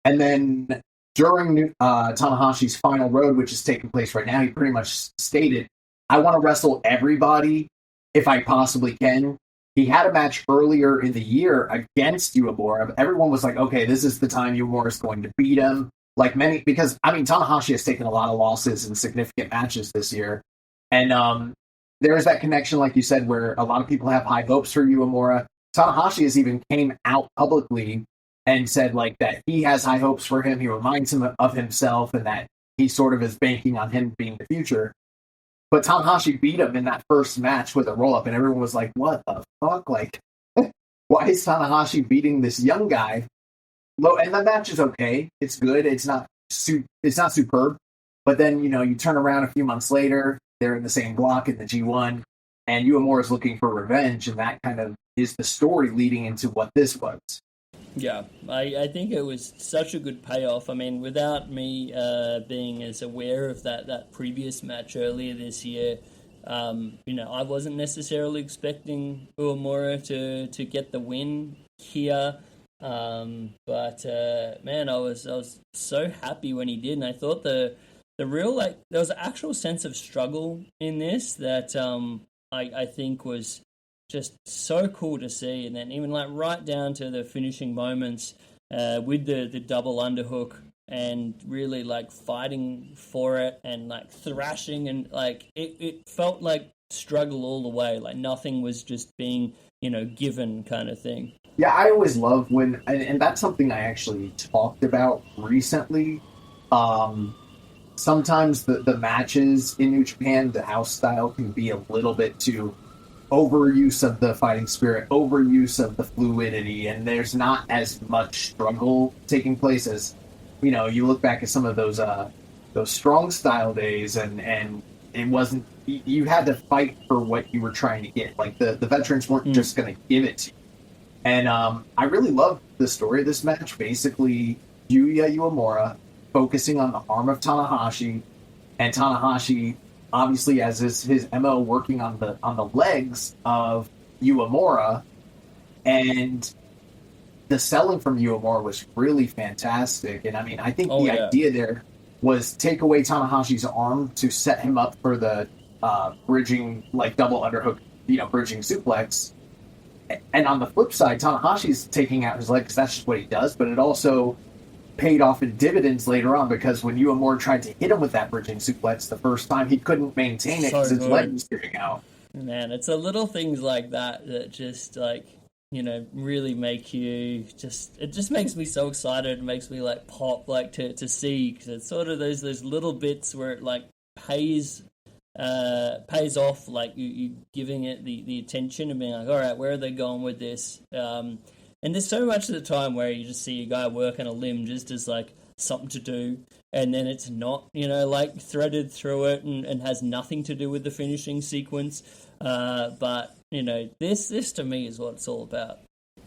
And then during Tanahashi's final road, which is taking place right now, he pretty much stated, I want to wrestle everybody if I possibly can. He had a match earlier in the year against Uemura. Everyone was like, okay, this is the time Uemura is going to beat him. Like because Tanahashi has taken a lot of losses in significant matches this year. And there's that connection, like you said, where a lot of people have high hopes for Uemura. Tanahashi has even came out publicly and said like that he has high hopes for him. He reminds him of himself, and that he sort of is banking on him being the future. But Tanahashi beat him in that first match with a roll-up, and everyone was like, what the fuck? Like, why is Tanahashi beating this young guy? And the match is okay. It's good. It's not superb. But then, you turn around a few months later, they're in the same block in the G1, and Uemura is looking for revenge, and that kind of is the story leading into what this was. Yeah, I think it was such a good payoff. I mean, without me being as aware of that previous match earlier this year, I wasn't necessarily expecting Uemura to get the win here. But man, I was so happy when he did, and I thought the real there was an actual sense of struggle in this that I think was just so cool to see, and then even like right down to the finishing moments with the double underhook and really like fighting for it and like thrashing and like it felt like struggle all the way, like nothing was just being given kind of thing. Yeah, I always love when, and that's something I actually talked about recently. Um, Sometimes the matches in New Japan, the house style can be a little bit too overuse of the fighting spirit, overuse of the fluidity, and there's not as much struggle taking place as you look back at some of those strong style days, and it wasn't you had to fight for what you were trying to get. Like the veterans weren't just going to give it to you. And I really love the story of this match. Basically, Yuya Uemura focusing on the arm of Tanahashi, and Tanahashi obviously as his MO working on the legs of Uemura, and the selling from Uemura was really fantastic. And I mean, I think the idea there was take away Tanahashi's arm to set him up for the bridging, like double underhook, bridging suplex. And on the flip side, Tanahashi's taking out his leg because that's just what he does, but it also paid off in dividends later on, because when Uemura tried to hit him with that bridging suplex the first time, he couldn't maintain it because his leg was giving out. Man, it's the little things like that just like really make you it just makes me so excited. It makes me like pop like to see, because it's sort of those little bits where it like pays off, like you giving it the attention and being like, all right, where are they going with this? And there's so much of the time where you just see a guy working a limb just as like something to do, and then it's not, like threaded through it and has nothing to do with the finishing sequence. But this to me is what it's all about.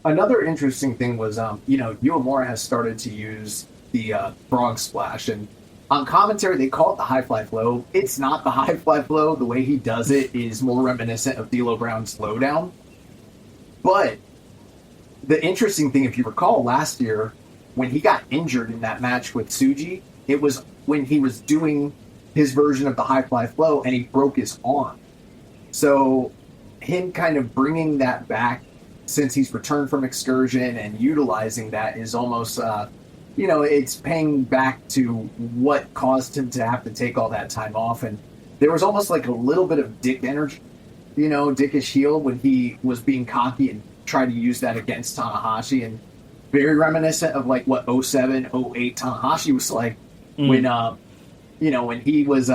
Another interesting thing was, Uemura has started to use the frog splash, and on commentary they call it the high fly flow. It's not the high fly flow. The way he does it is more reminiscent of D'Lo Brown's slowdown. But the interesting thing, if you recall, last year when he got injured in that match with Tsuji, it was when he was doing his version of the high fly flow and he broke his arm. So him kind of bringing that back since he's returned from excursion and utilizing that is almost, it's paying back to what caused him to have to take all that time off. And there was almost like a little bit of dick energy, dickish heel when he was being cocky and tried to use that against Tanahashi, and very reminiscent of like what 07, 08 Tanahashi was like when when he was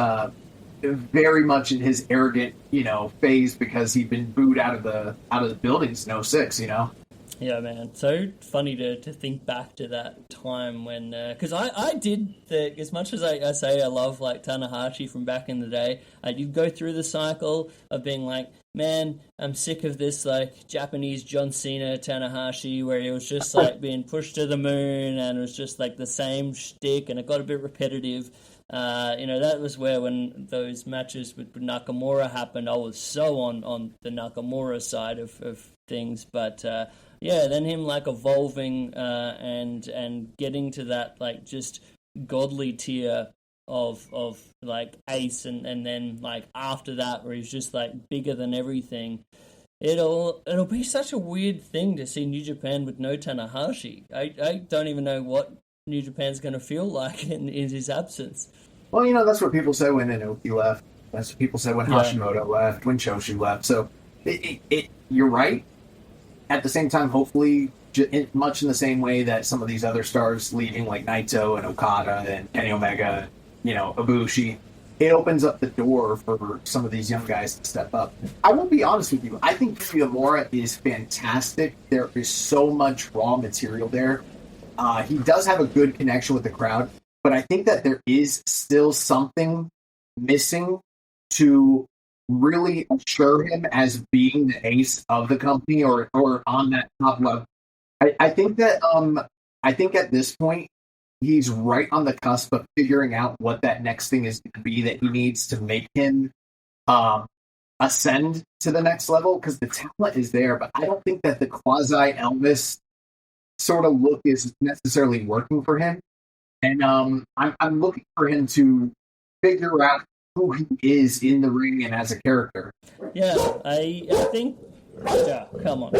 very much in his arrogant phase, because he'd been booed out of the buildings in 06. Yeah, man. So funny to think back to that time when, because I did think, as much as I say I love like Tanahashi from back in the day, I did go through the cycle of being like, man, I'm sick of this like Japanese John Cena Tanahashi, where he was just like being pushed to the moon and it was just like the same shtick, and it got a bit repetitive. That was where when those matches with Nakamura happened, I was so on the Nakamura side of things, but then him like evolving and getting to that like just godly tier of like ace, and then like after that where he's just like bigger than everything. It'll be such a weird thing to see New Japan with no Tanahashi. I don't even know what New Japan's going to feel like in his absence. Well, that's what people said when Inoki left. That's what people said when Hashimoto left, when Choshu left. So you're right. At the same time, hopefully, much in the same way that some of these other stars leaving, like Naito and Okada and Kenny Omega, Ibushi, it opens up the door for some of these young guys to step up. I will be honest with you. I think Uemura is fantastic. There is so much raw material there. He does have a good connection with the crowd, but I think that there is still something missing to really assure him as being the ace of the company or on that top level. I think that I think at this point he's right on the cusp of figuring out what that next thing is going to be that he needs to make him um, ascend to the next level because the talent is there, but I don't think that the quasi Elvis sort of look is necessarily working for him. And I'm looking for him to figure out who he is in the ring and as a character. Yeah, I think. Yeah, come on.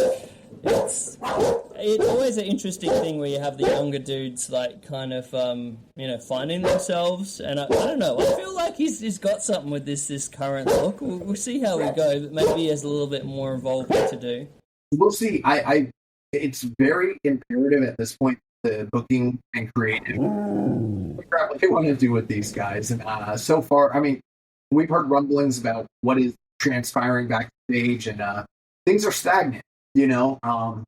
It's always an interesting thing where you have the younger dudes like kind of finding themselves, and I don't know. I feel like he's got something with this current look. We'll see how we go, but maybe he has a little bit more evolving to do. We'll see. I it's very imperative at this point the booking and creative figure out what they want to do with these guys. And so far, I mean, we've heard rumblings about what is transpiring backstage, and things are stagnant. And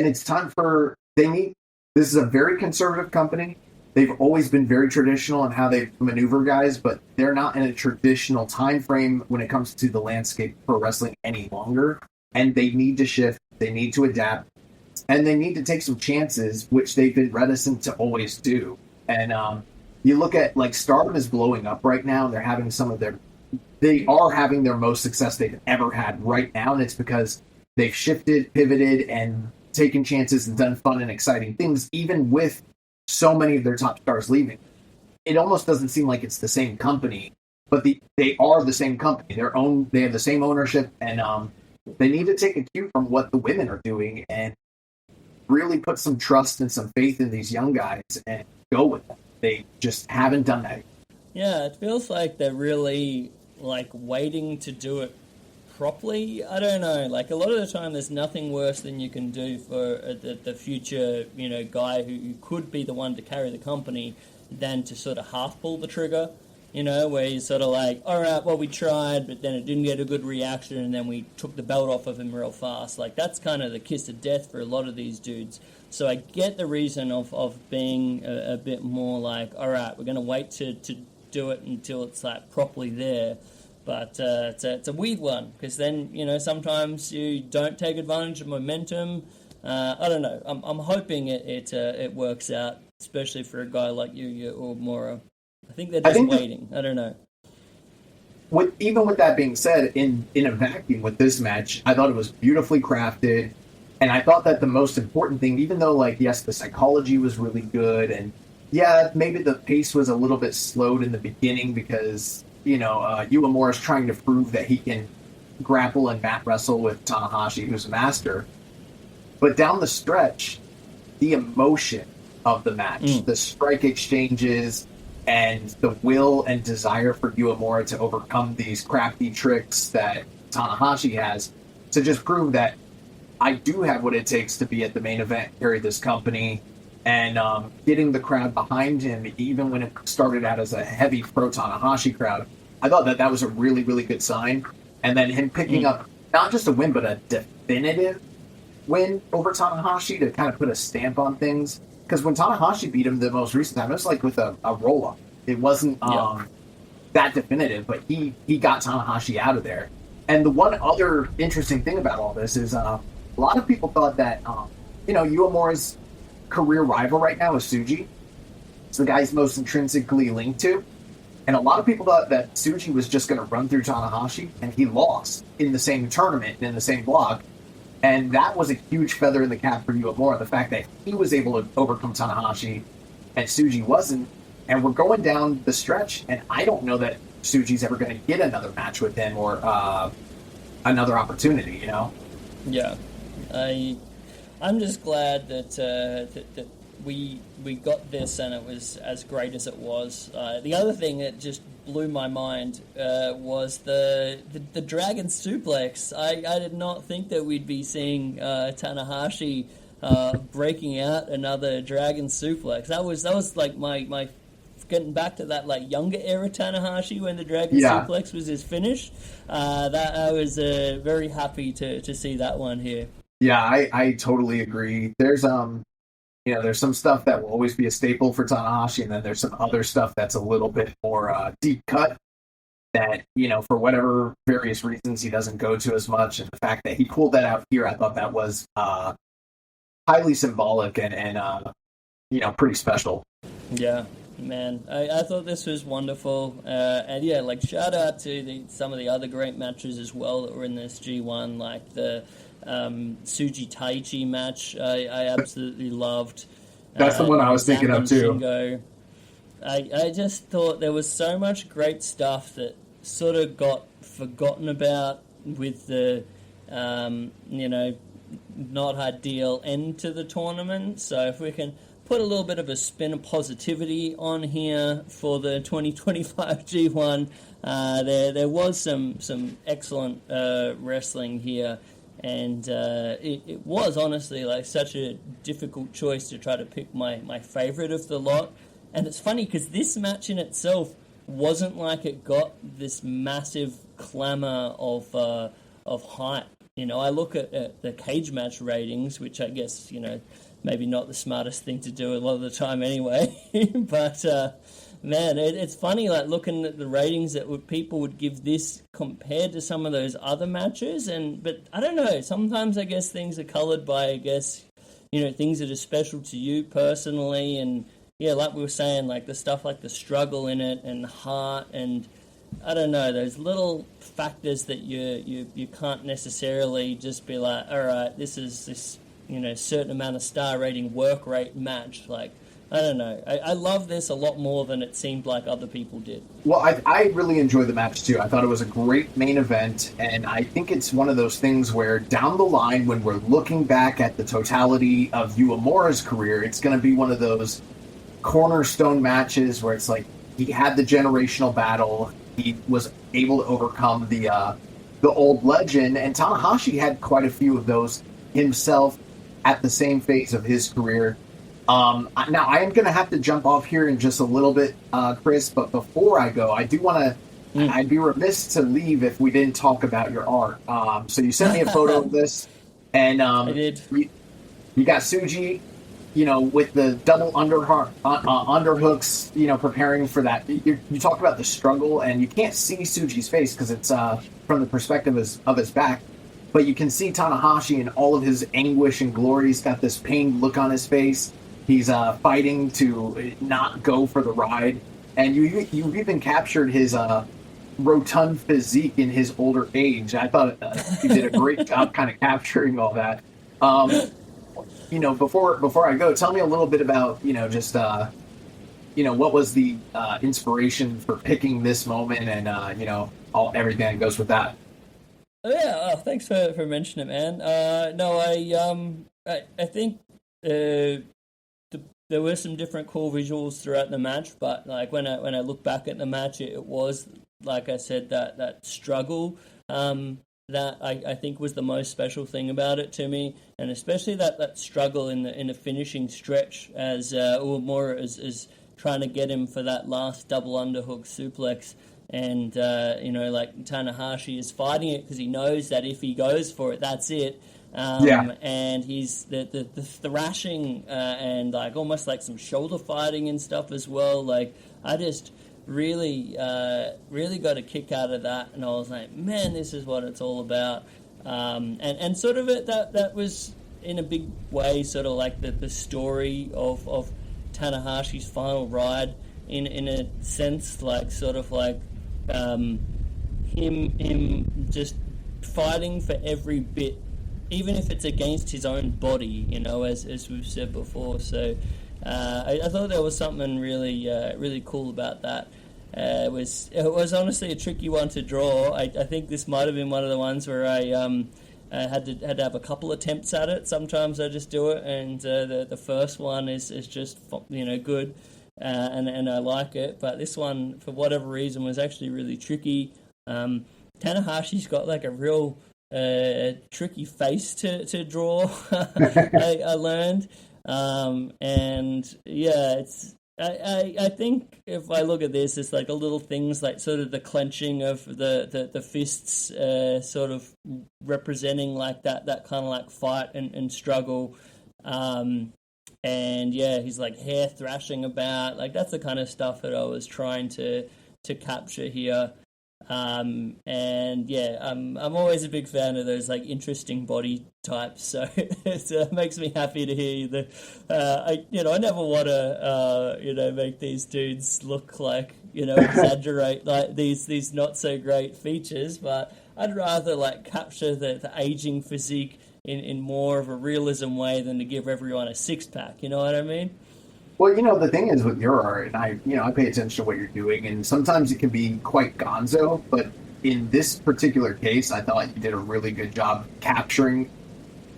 it's time for they need. This is a very conservative company. They've always been very traditional in how they maneuver guys, but they're not in a traditional time frame when it comes to the landscape for wrestling any longer. And they need to shift. They need to adapt, and they need to take some chances, which they've been reticent to always do. And you look at like Stardom is blowing up right now. They're having they are having their most success they've ever had right now, and it's because they've shifted, pivoted, and taken chances and done fun and exciting things, even with so many of their top stars leaving. It almost doesn't seem like it's the same company, but they are the same company. They have the same ownership, and they need to take a cue from what the women are doing and really put some trust and some faith in these young guys and go with them. They just haven't done that. Yeah, it feels like they're really like waiting to do it properly. I don't know. Like a lot of the time, there's nothing worse than you can do for the future, guy who could be the one to carry the company, than to sort of half pull the trigger. Where you're sort of like, all right, well, we tried, but then it didn't get a good reaction, and then we took the belt off of him real fast. Like, that's kind of the kiss of death for a lot of these dudes. So I get the reason of being a bit more like, all right, we're going to wait to do it until it's, like, properly there. But it's a weird one, because then, sometimes you don't take advantage of momentum. I don't know. I'm hoping it works out, especially for a guy like you or Uemura. I think they're just waiting. I don't know. Even with that being said, in a vacuum with this match, I thought it was beautifully crafted, and I thought that the most important thing, even though, like, yes, the psychology was really good, and yeah, maybe the pace was a little bit slowed in the beginning because, Uemura is trying to prove that he can grapple and mat wrestle with Tanahashi, who's a master. But down the stretch, the emotion of the match, the strike exchanges, and the will and desire for Uemura to overcome these crafty tricks that Tanahashi has, to just prove that I do have what it takes to be at the main event, carry this company, and getting the crowd behind him, even when it started out as a heavy pro Tanahashi crowd. I thought that was a really, really good sign. And then him picking up not just a win, but a definitive win over Tanahashi to kind of put a stamp on things. Because when Tanahashi beat him the most recent time, it was like with a roll-up. It wasn't that definitive, but he got Tanahashi out of there. And the one other interesting thing about all this is a lot of people thought that, Uemura's career rival right now is Tsuji. It's the guy he's most intrinsically linked to. And a lot of people thought that Tsuji was just going to run through Tanahashi, and he lost in the same tournament, in the same block. And that was a huge feather in the cap for Uemura, the fact that he was able to overcome Tanahashi and Tsuji wasn't. And we're going down the stretch, and I don't know that Tsuji's ever going to get another match with him or another opportunity, Yeah. I'm just glad that we got this and it was as great as it was. The other thing that just blew my mind was the dragon suplex. I did not think that we'd be seeing Tanahashi breaking out another dragon suplex. That was like my getting back to that like younger era Tanahashi when the dragon suplex was his finish. That I was very happy to see that one here. Yeah, I totally agree. There's there's some stuff that will always be a staple for Tanahashi, and then there's some other stuff that's a little bit more deep cut that, for whatever various reasons he doesn't go to as much. And the fact that he pulled that out here, I thought that was highly symbolic and pretty special. Yeah, man, I thought this was wonderful, and yeah, like shout out to some of the other great matches as well that were in this G1, like the Tsuji Taichi match. I absolutely loved. That's the one I was thinking of too. Shingo. I just thought there was so much great stuff that sort of got forgotten about with the not ideal end to the tournament. So if we can put a little bit of a spin of positivity on here for the 2025 G1, there was some excellent wrestling here, and it was honestly like such a difficult choice to try to pick my favorite of the lot. And it's funny because this match in itself wasn't like it got this massive clamor of hype. I look at the cage match ratings, which I guess, maybe not the smartest thing to do a lot of the time anyway. But, man, it's funny, like, looking at the ratings that people would give this compared to some of those other matches. But I don't know, sometimes I guess things are colored by, things that are special to you personally. And, yeah, like we were saying, like, the stuff like the struggle in it and the heart and, I don't know, those little factors that you can't necessarily just be like, all right, this is this, certain amount of star rating work rate match. Like, I don't know. I love this a lot more than it seemed like other people did. Well, I really enjoyed the match too. I thought it was a great main event, and I think it's one of those things where down the line, when we're looking back at the totality of Uemura's career, it's going to be one of those cornerstone matches where it's like he had the generational battle. He was able to overcome the old legend, and Tanahashi had quite a few of those himself at the same phase of his career. Now, I am going to have to jump off here in just a little bit, Chris, but before I go, I do want to, I'd be remiss to leave if we didn't talk about your art. So you sent me a photo of this, and I did. You got Tsuji, with the double underhooks, preparing for that. You talk about the struggle, and you can't see Tsuji's face because it's from the perspective of his back, but you can see Tanahashi in all of his anguish and glory. He's got this pained look on his face. He's fighting to not go for the ride, and you've even captured his rotund physique in his older age. I thought you did a great job kind of capturing all that. Before I go, tell me a little bit about, what was the inspiration for picking this moment and, everything that goes with that. Yeah, thanks for mentioning it, man. I think there were some different cool visuals throughout the match, but like when I look back at the match, it was, like I said, that struggle that I think was the most special thing about it to me, and especially that struggle in the finishing stretch as Uemura is trying to get him for that last double underhook suplex, and like Tanahashi is fighting it because he knows that if he goes for it, that's it. And he's the thrashing and like almost like some shoulder fighting and stuff as well. Like I just really got a kick out of that, and I was like, man, this is what it's all about. And sort of that was in a big way sort of like the story of Tanahashi's final ride in a sense, like sort of like him just fighting for every bit, even if it's against his own body, as we've said before. So I thought there was something really cool about that. It was honestly a tricky one to draw. I think this might have been one of the ones where I had to have a couple attempts at it. Sometimes I just do it, and the first one is just good, and I like it. But this one, for whatever reason, was actually really tricky. Tanahashi's got like a real tricky face to draw. I learned, and yeah, it's. I think if I look at this, it's like a little things like sort of the clenching of the fists, sort of representing like that kind of like fight and struggle, and yeah, he's like hair thrashing about, like that's the kind of stuff that I was trying to capture here. And yeah, I'm always a big fan of those like interesting body types. So it makes me happy to hear that. I never want to make these dudes look like exaggerate like these not so great features, but I'd rather like capture the aging physique in more of a realism way than to give everyone a six pack. You know what I mean? Well, the thing is with your art, and I pay attention to what you're doing, and sometimes it can be quite gonzo, but in this particular case, I thought you did a really good job capturing.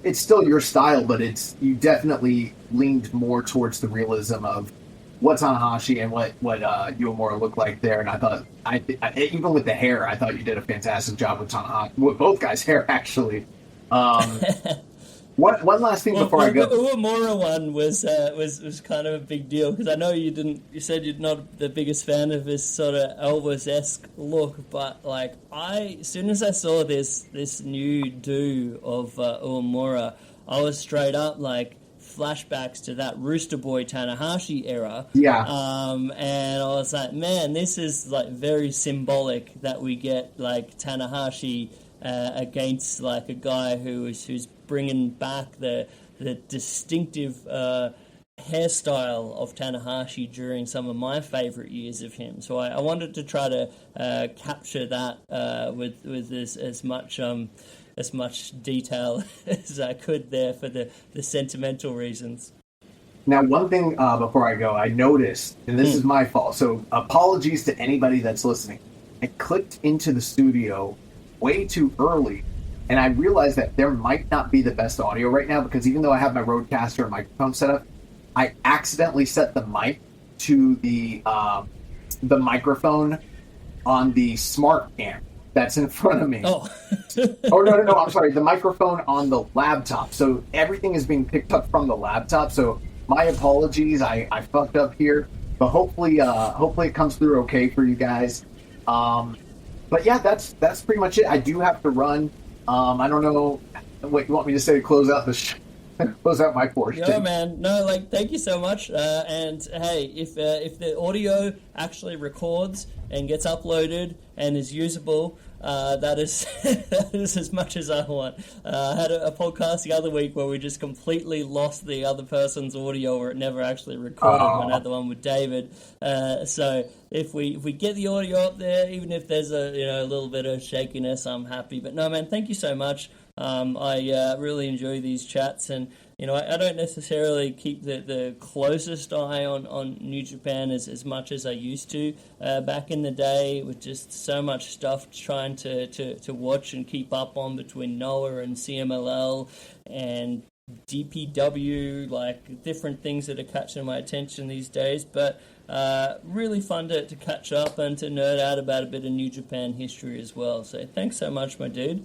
It's still your style, but you definitely leaned more towards the realism of what Tanahashi and what Uemura looked like there. And I thought, even with the hair, I thought you did a fantastic job with Tanahashi, with both guys' hair, actually. One last thing before I go. The Uemura one was kind of a big deal because I know you said you're not the biggest fan of this sort of Elvis-esque look, but like as soon as I saw this new do of Uemura, I was straight up like flashbacks to that Rooster Boy Tanahashi era. Yeah. And I was like, man, this is like very symbolic that we get like Tanahashi against like a guy who's bringing back the distinctive hairstyle of Tanahashi during some of my favorite years of him. So I wanted to try to capture that with this as much detail as I could there for the sentimental reasons. Now, one thing before I go, I noticed, and this is my fault, so apologies to anybody that's listening. I clicked into the studio way too early, and I realized that there might not be the best audio right now because even though I have my Rodecaster and microphone set up, I accidentally set the mic to the microphone on the smart cam that's in front of me. Oh. Oh, no, I'm sorry. The microphone on the laptop. So everything is being picked up from the laptop. So my apologies. I fucked up here. But hopefully it comes through okay for you guys. But yeah, that's pretty much it. I do have to run. I don't know what you want me to say to close out close out my portion. No, man. No, like, thank you so much. And hey, if the audio actually records and gets uploaded and is usable, that is that is as much as I want. I had a podcast the other week where we just completely lost the other person's audio, or it never actually recorded. When I had the one with David. So if we get the audio up there, even if there's a little bit of shakiness, I'm happy. But no, man, thank you so much. I really enjoy these chats, and I don't necessarily keep the closest eye on New Japan as much as I used to back in the day, with just so much stuff trying to watch and keep up on between Noah and CMLL and DPW, like different things that are catching my attention these days. But really fun to catch up and to nerd out about a bit of New Japan history as well. So thanks so much, my dude.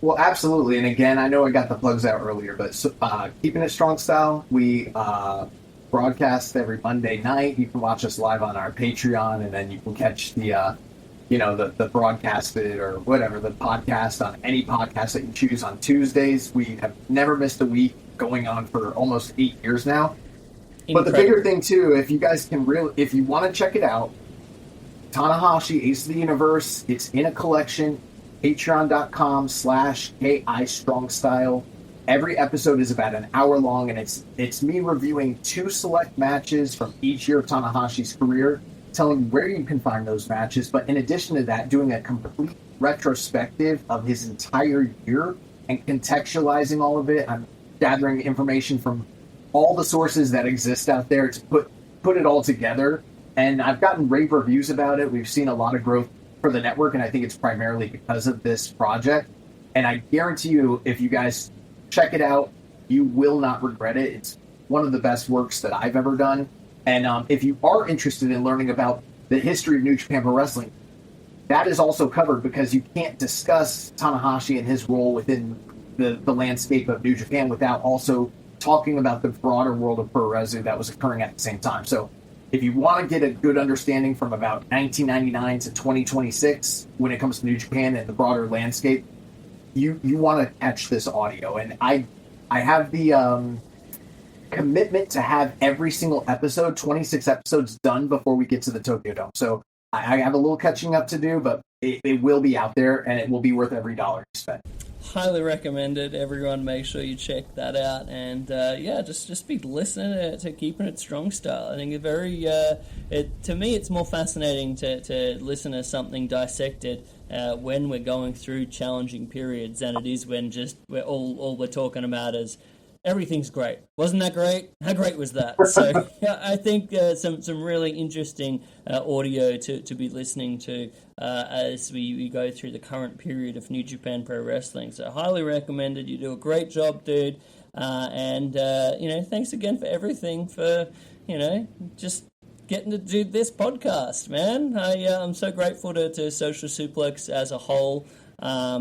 Well, absolutely. And again, I know I got the plugs out earlier, but Keeping It Strong Style, we broadcast every Monday night. You can watch us live on our Patreon, and then you can catch the broadcasted or whatever, the podcast on any podcast that you choose on Tuesdays. We have never missed a week, going on for almost 8 years now. Incredible. But the bigger thing, too, if you guys can if you want to check it out, Tanahashi, Ace of the Universe, it's in a collection. Patreon.com/KIStrongstyle. Every episode is about an hour long, and it's me reviewing 2 select matches from each year of Tanahashi's career, telling you where you can find those matches, but in addition to that, doing a complete retrospective of his entire year and contextualizing all of it. I'm gathering information from all the sources that exist out there to put it all together, and I've gotten rave reviews about it. We've seen a lot of growth for the network, and I think it's primarily because of this project. And I guarantee you, if you guys check it out, you will not regret it. It's one of the best works that I've ever done. And if you are interested in learning about the history of New Japan Pro Wrestling, that is also covered, because you can't discuss Tanahashi and his role within the landscape of New Japan without also talking about the broader world of pro wrestling that was occurring at the same time. So if you want to get a good understanding from about 1999 to 2026 when it comes to New Japan and the broader landscape, you want to catch this audio. And I have the commitment to have every single episode, 26 episodes, done before we get to the Tokyo Dome. So I have a little catching up to do, but it will be out there, and it will be worth every dollar you spend. Highly recommended. Everyone, make sure you check that out. And just be listening to Keeping It Strong style. I think it's very, to me, it's more fascinating to listen to something dissected when we're going through challenging periods than it is when we're all we're talking about is everything's great. Wasn't that great? How great was that? So I think some really interesting audio to be listening to as we go through the current period of New Japan Pro Wrestling. So highly recommended. You do a great job, dude. Thanks again for everything, for, just getting to do this podcast, man. I'm so grateful to Social Suplex as a whole. I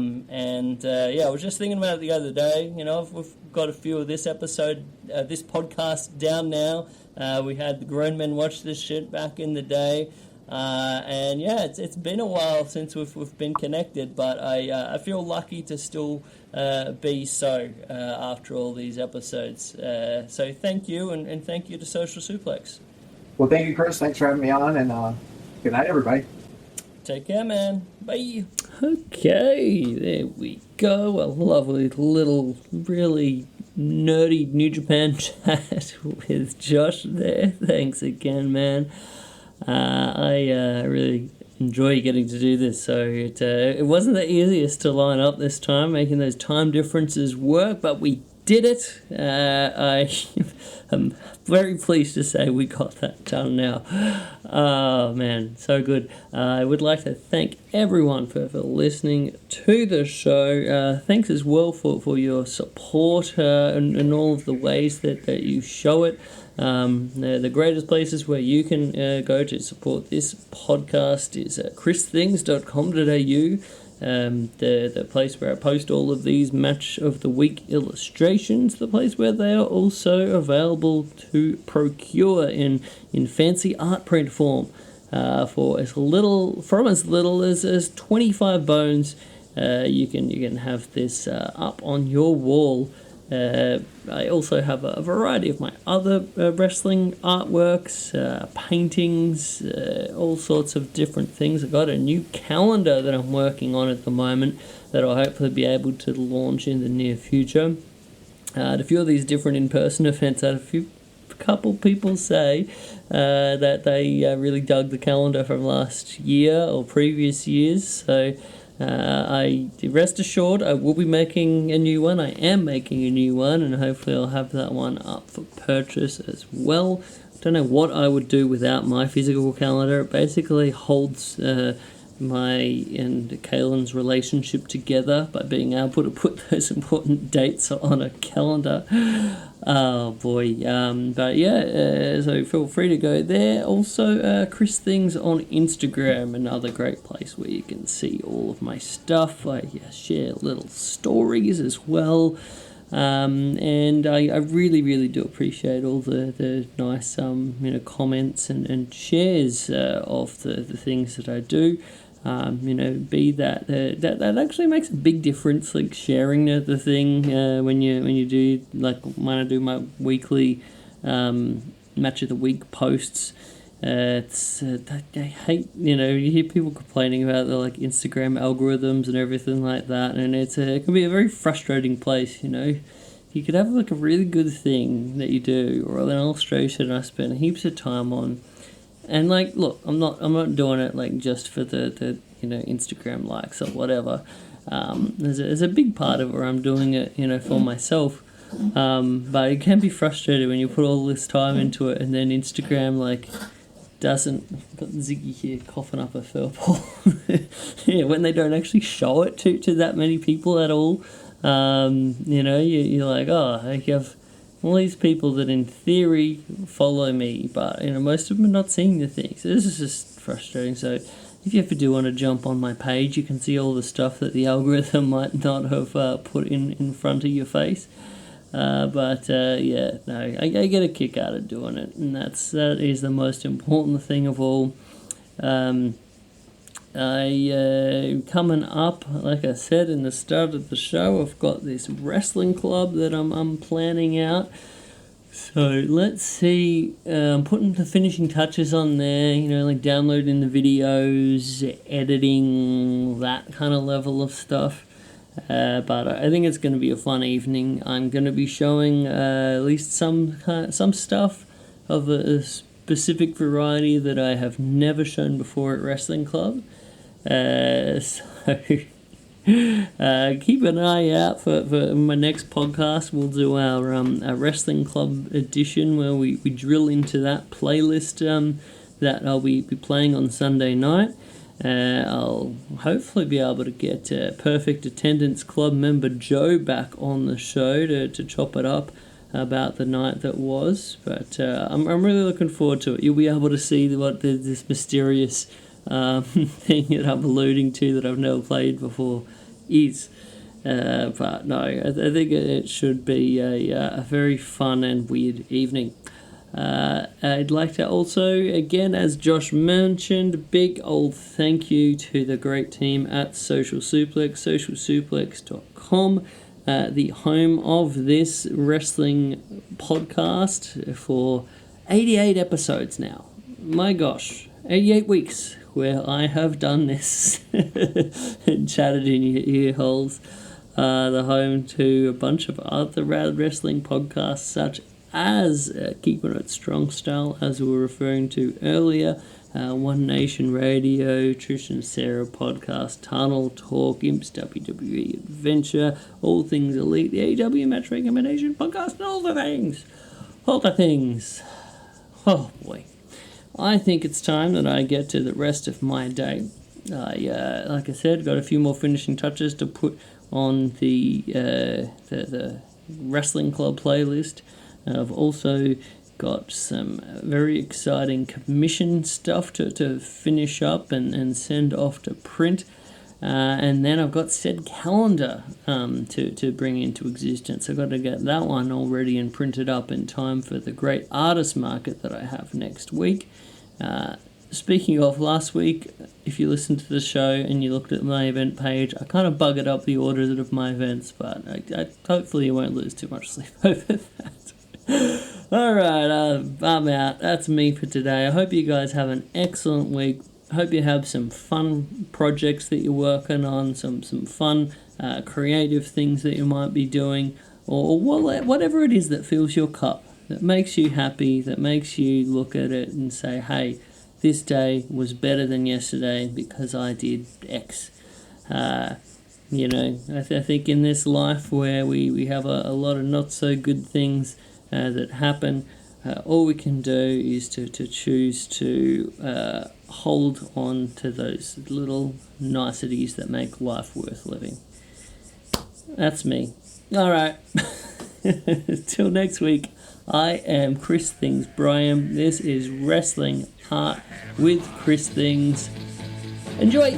was just thinking about it the other day. We've got a few of this podcast down now. We had the Grown Men Watch This Shit back in the day. It's been a while since we've been connected, but I feel lucky to still be so after all these episodes. So thank you, and thank you to Social Suplex. Well, thank you, Chris. Thanks for having me on, and good night, everybody. Take care, man. Bye. Okay, there we go. A lovely little, really nerdy New Japan chat with Josh there. Thanks again, man. I really enjoy getting to do this. So it wasn't the easiest to line up this time, making those time differences work, but we did it. I am very pleased to say we got that done now. Oh, man, so good. I would like to thank everyone for listening to the show. Thanks as well for your support and all of the ways that you show it. The greatest places where you can go to support this podcast is christhings.com.au. The place where I post all of these match of the week illustrations, the place where they are also available to procure in fancy art print form for as little as 25 bones. You can have this up on your wall. I also have a variety of my other wrestling artworks, paintings, all sorts of different things. I've got a new calendar that I'm working on at the moment that I'll hopefully be able to launch in the near future. At a few of these different in-person events, I had a couple people say that they really dug the calendar from last year or previous years, so I rest assured I will be making a new one. I am making a new one, and hopefully I'll have that one up for purchase as well. I don't know what I would do without my physical calendar. It basically holds my and Kaylin's relationship together by being able to put those important dates on a calendar. Oh boy, so feel free to go there. Also, Chris Things on Instagram, another great place where you can see all of my stuff. I share little stories as well. And I really, really do appreciate all the nice comments and shares of the things that I do. Be that actually makes a big difference, like sharing the thing when you do, like when I do my weekly match of the week posts. It's I hate, you hear people complaining about the like Instagram algorithms and everything like that, and it can be a very frustrating place. You could have like a really good thing that you do or an illustration I spend heaps of time on. And like, look, I'm not doing it like just for the Instagram likes or whatever. There's a big part of where I'm doing it, for myself. But it can be frustrating when you put all this time into it and then Instagram doesn't. I've got Ziggy here coughing up a fur ball. Yeah, when they don't actually show it to that many people at all. You're like, oh, I have all these people that in theory follow me, but most of them are not seeing the things. So this is just frustrating. So if you ever do want to jump on my page, you can see all the stuff that the algorithm might not have put in front of your face. I get a kick out of doing it, and that is the most important thing of all. Coming up, like I said in the start of the show, I've got this wrestling club that I'm planning out. So let's see, putting the finishing touches on there, like downloading the videos, editing, that kind of level of stuff. But I think it's going to be a fun evening. I'm going to be showing at least some stuff of a specific variety that I have never shown before at Wrestling Club. So keep an eye out for my next podcast. We'll do our Wrestling Club edition where we drill into that playlist that I'll be playing on Sunday night. I'll hopefully be able to get Perfect Attendance Club member Joe back on the show to chop it up about the night that was. But I'm really looking forward to it. You'll be able to see what this mysterious thing that I'm alluding to that I've never played before is. But no, I think it should be a very fun and weird evening. I'd like to also, again, as Josh mentioned, big old thank you to the great team at Social Suplex, socialsuplex.com, the home of this wrestling podcast for 88 episodes now. My gosh, 88 weeks where I have done this and chatted in your ear holes. The home to a bunch of other wrestling podcasts such as Keepin It Strong Style, as we were referring to earlier, One Nation Radio, Trish and Sarah Podcast, Tunnel Talk, Imps WWE Adventure, All Things Elite, the AEW Match Recommendation Podcast, and all the things. Oh boy. I think it's time that I get to the rest of my day. Like I said, got a few more finishing touches to put on the Wrestling Club playlist. I've also got some very exciting commission stuff to finish up and send off to print. And then I've got said calendar to bring into existence. I've got to get that one all ready and printed up in time for the great artist market that I have next week. Speaking of last week, if you listened to the show and you looked at my event page, I kind of buggered up the order of my events, but I hopefully you won't lose too much sleep over that. Alright, I'm out. That's me for today. I hope you guys have an excellent week. Hope you have some fun projects that you're working on, some fun creative things that you might be doing, or whatever it is that fills your cup, that makes you happy, that makes you look at it and say, hey, this day was better than yesterday because I did X. I think in this life where we have a lot of not so good things that happen, all we can do is to choose to hold on to those little niceties that make life worth living. That's me. Alright, till next week, I am Chris Things Brian. This is Wrestling Art with Chris Things. Enjoy!